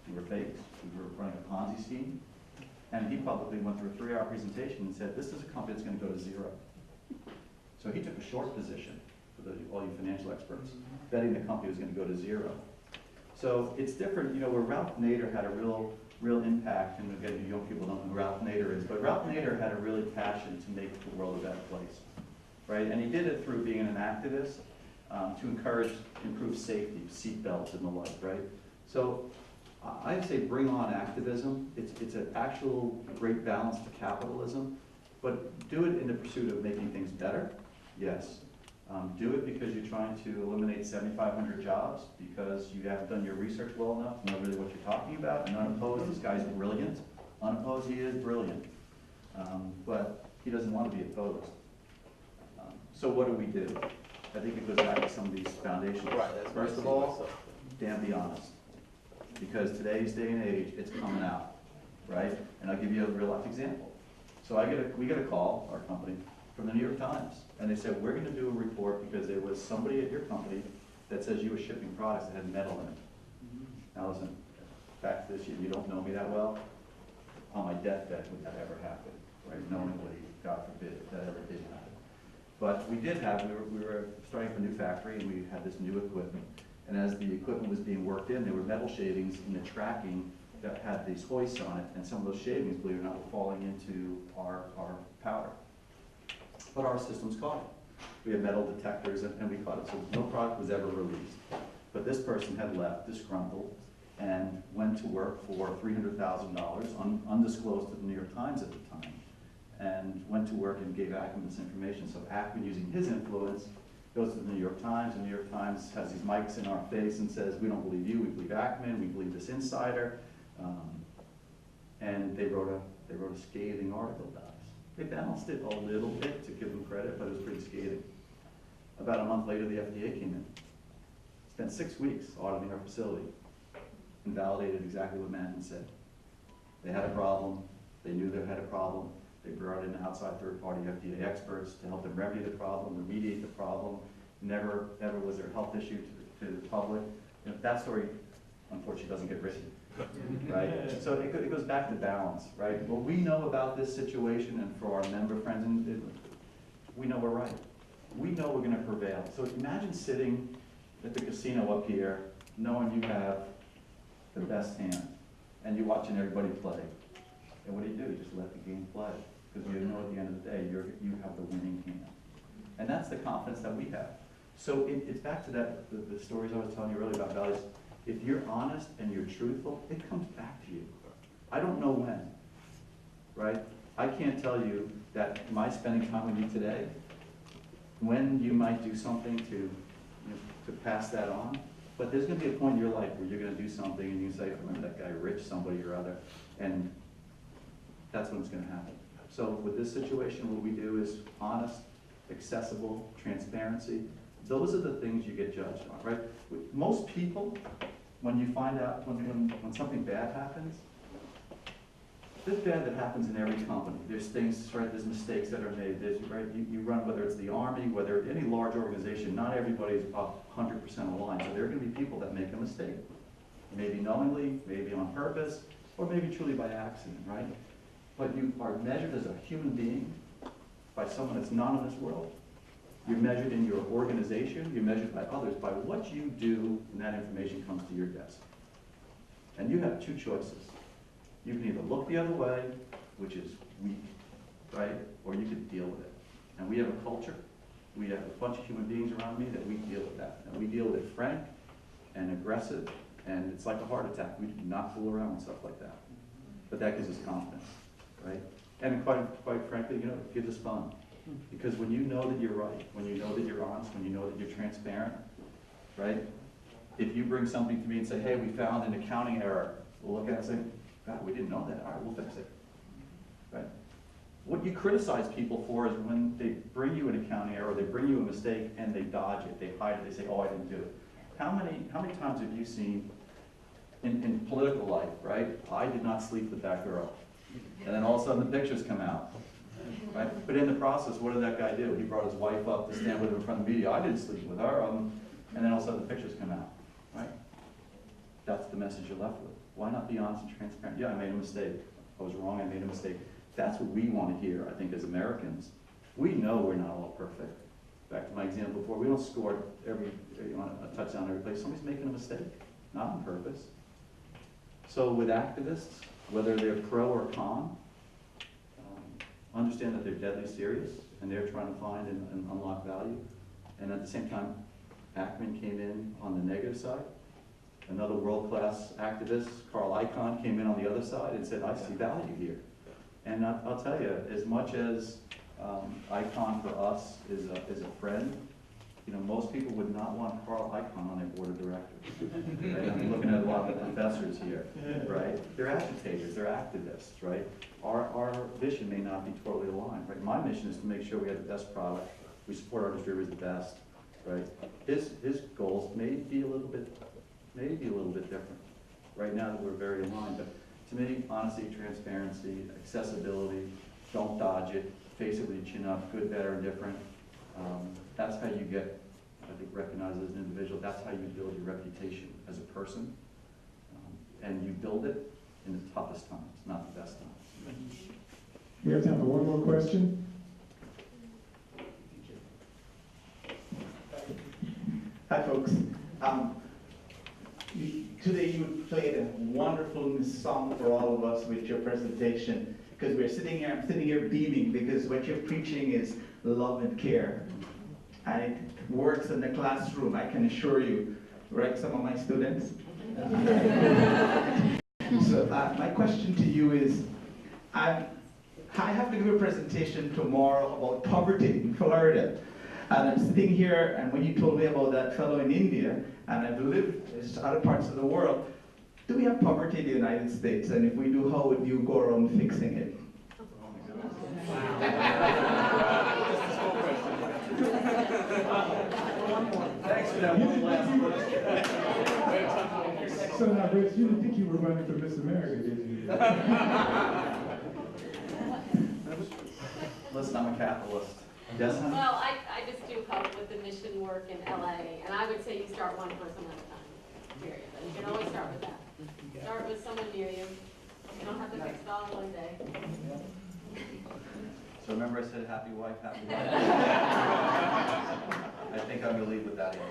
we were fakes, we were running a Ponzi scheme. And he publicly went through a 3-hour presentation and said, this is a company that's going to go to zero. So he took a short position, for all you financial experts, betting the company was going to go to zero. So it's different, where Ralph Nader had a real impact, and again, young people don't know who Ralph Nader is, but Ralph Nader had a really passion to make the world a better place, right? And he did it through being an activist to encourage improved safety, seat belts and the like, right? So I'd say bring on activism. It's an actual great balance to capitalism, but do it in the pursuit of making things better, yes. Do it because you're trying to eliminate 7,500 jobs, because you haven't done your research well enough to know really what you're talking about. And unopposed, this guy's brilliant. Unopposed, he is brilliant. But he doesn't want to be opposed. So what do we do? I think it goes back to some of these foundations. Right, First of all, damn be honest. Because today's day and age, it's coming out, right? And I'll give you a real life example. So we get a call, our company, from the New York Times, and they said, we're going to do a report because there was somebody at your company that says you were shipping products that had metal in it. Now listen, back to this, you don't know me that well. On my deathbed would that ever happen, right? Knowingly, God forbid, if that ever did happen. But we were starting up a new factory, and we had this new equipment. And as the equipment was being worked in, there were metal shavings in the tracking that had these hoists on it, and some of those shavings, believe it or not, were falling into our powder. But our systems caught it. We had metal detectors, and we caught it. So no product was ever released. But this person had left disgruntled and went to work for $300,000, undisclosed to the New York Times at the time, and went to work and gave Ackman this information. So Ackman, using his influence, goes to the New York Times, and the New York Times has these mics in our face and says, we don't believe you, we believe Ackman, we believe this insider. And they wrote a scathing article about us. They balanced it a little bit to give them credit, but it was pretty scathing. About a month later, the FDA came in. Spent 6 weeks auditing our facility and validated exactly what management said. They had a problem. They knew they had a problem. They brought in outside third-party FDA experts to help them remedy the problem, remediate the problem. Never, ever was there a health issue to the public. That story, unfortunately, doesn't get written. right? So it goes back to balance, right? What we know about this situation and for our member friends, we know we're right. We know we're gonna prevail. So imagine sitting at the casino up here, knowing you have the best hand, and you're watching everybody play. And what do? You just let the game play, because you know at the end of the day, you have the winning hand. And that's the confidence that we have. So it's back to that, the stories I was telling you earlier about values. If you're honest and you're truthful, it comes back to you. I don't know when, right? I can't tell you that my spending time with you today, when you might do something to pass that on, but there's gonna be a point in your life where you're gonna do something and you say, I remember that guy Rich, somebody or other, and that's when it's gonna happen. So with this situation, what we do is honest, accessible, transparency. Those are the things you get judged on, right? Most people, when you find out, when something bad happens, this bad that happens in every company. There's things, right, there's mistakes that are made. There's, right, you run, whether it's the Army, whether any large organization, not everybody's 100% aligned. So there are gonna be people that make a mistake. Maybe knowingly, maybe on purpose, or maybe truly by accident, right? But you are measured as a human being by someone that's not in this world. You're measured in your organization, you're measured by others, by what you do when that information comes to your desk. And you have two choices. You can either look the other way, which is weak, right? Or you can deal with it. And we have a culture, we have a bunch of human beings around me that we deal with that. And we deal with it frank and aggressive, and it's like a heart attack. We do not fool around with stuff like that. But that gives us confidence, right? And quite frankly, it gives us fun. Because when you know that you're right, when you know that you're honest, when you know that you're transparent, right? If you bring something to me and say, hey, we found an accounting error, we'll look at it and say, God, we didn't know that. All right, we'll fix it, right? What you criticize people for is when they bring you an accounting error, they bring you a mistake, and they dodge it, they hide it, they say, oh, I didn't do it. How many times have you seen in political life, right? I did not sleep with that girl. And then all of a sudden the pictures come out, right? But in the process, what did that guy do? He brought his wife up to stand with him in front of the media. I didn't sleep with her. And then all of a sudden the pictures come out, right? That's the message you're left with. Why not be honest and transparent? Yeah, I made a mistake. I was wrong, I made a mistake. That's what we want to hear, I think, as Americans. We know we're not all perfect. Back to my example before, we don't score a touchdown every play. Somebody's making a mistake, not on purpose. So with activists, whether they're pro or con, understand that they're deadly serious and they're trying to find and unlock value. And at the same time, Ackman came in on the negative side. Another world-class activist, Carl Icahn, came in on the other side and said, I see value here. And I'll tell you, as much as Icahn for us is a friend, most people would not want Carl Icahn on their board of directors. Right? I'm looking at a lot of the professors here, right? They're agitators, they're activists, right? Our mission may not be totally aligned, right? My mission is to make sure we have the best product, we support our distributors the best, right? His goals may be a little bit different. Right now that we're very aligned, but to me, honesty, transparency, accessibility, don't dodge it, face it with your chin up, good, better, and different. That's how you get, I think, recognized as an individual. That's how you build your reputation as a person. And you build it in the toughest times, not the best times. We have time for one more question. Hi, folks. Today you played a wonderful song for all of us with your presentation, because I'm sitting here beaming, because what you're preaching is love and care. And it works in the classroom, I can assure you, right, some of my students? So my question to you is, I have to give a presentation tomorrow about poverty in Florida. And I'm sitting here, and when you told me about that fellow in India, and I've lived in other parts of the world, do we have poverty in the United States? And if we do, how would you go around fixing it? Thanks for that one last question. So now, Rich, you didn't think you were running for Miss America, did you? Listen, I'm a capitalist. Yes, honey? Well, I just do help with the mission work in LA, and I would say you start one person at a time, period. And you can always start with that. Start with someone near you. You don't have to fix it all in one day. So remember I said happy wife, happy life? I think I'm gonna leave with that answer.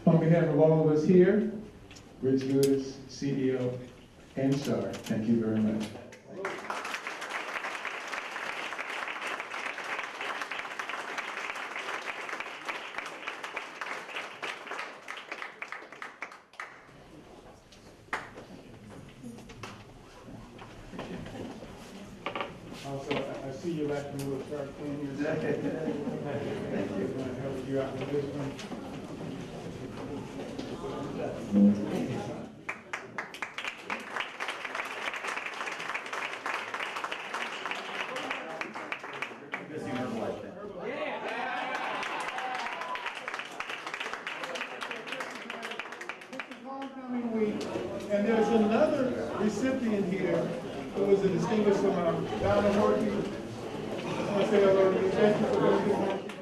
On behalf of all of us here, Rich Goudis, CEO, and STAR, thank you very much. Also, I see you like to move, start cleaning yourself. Thank you. I'm going to help you out with this one. Missing Herbalife then. This is homecoming week, and there's another recipient here who is a distinguished Donna Horton. I want to say hello to you. Thank you for being here.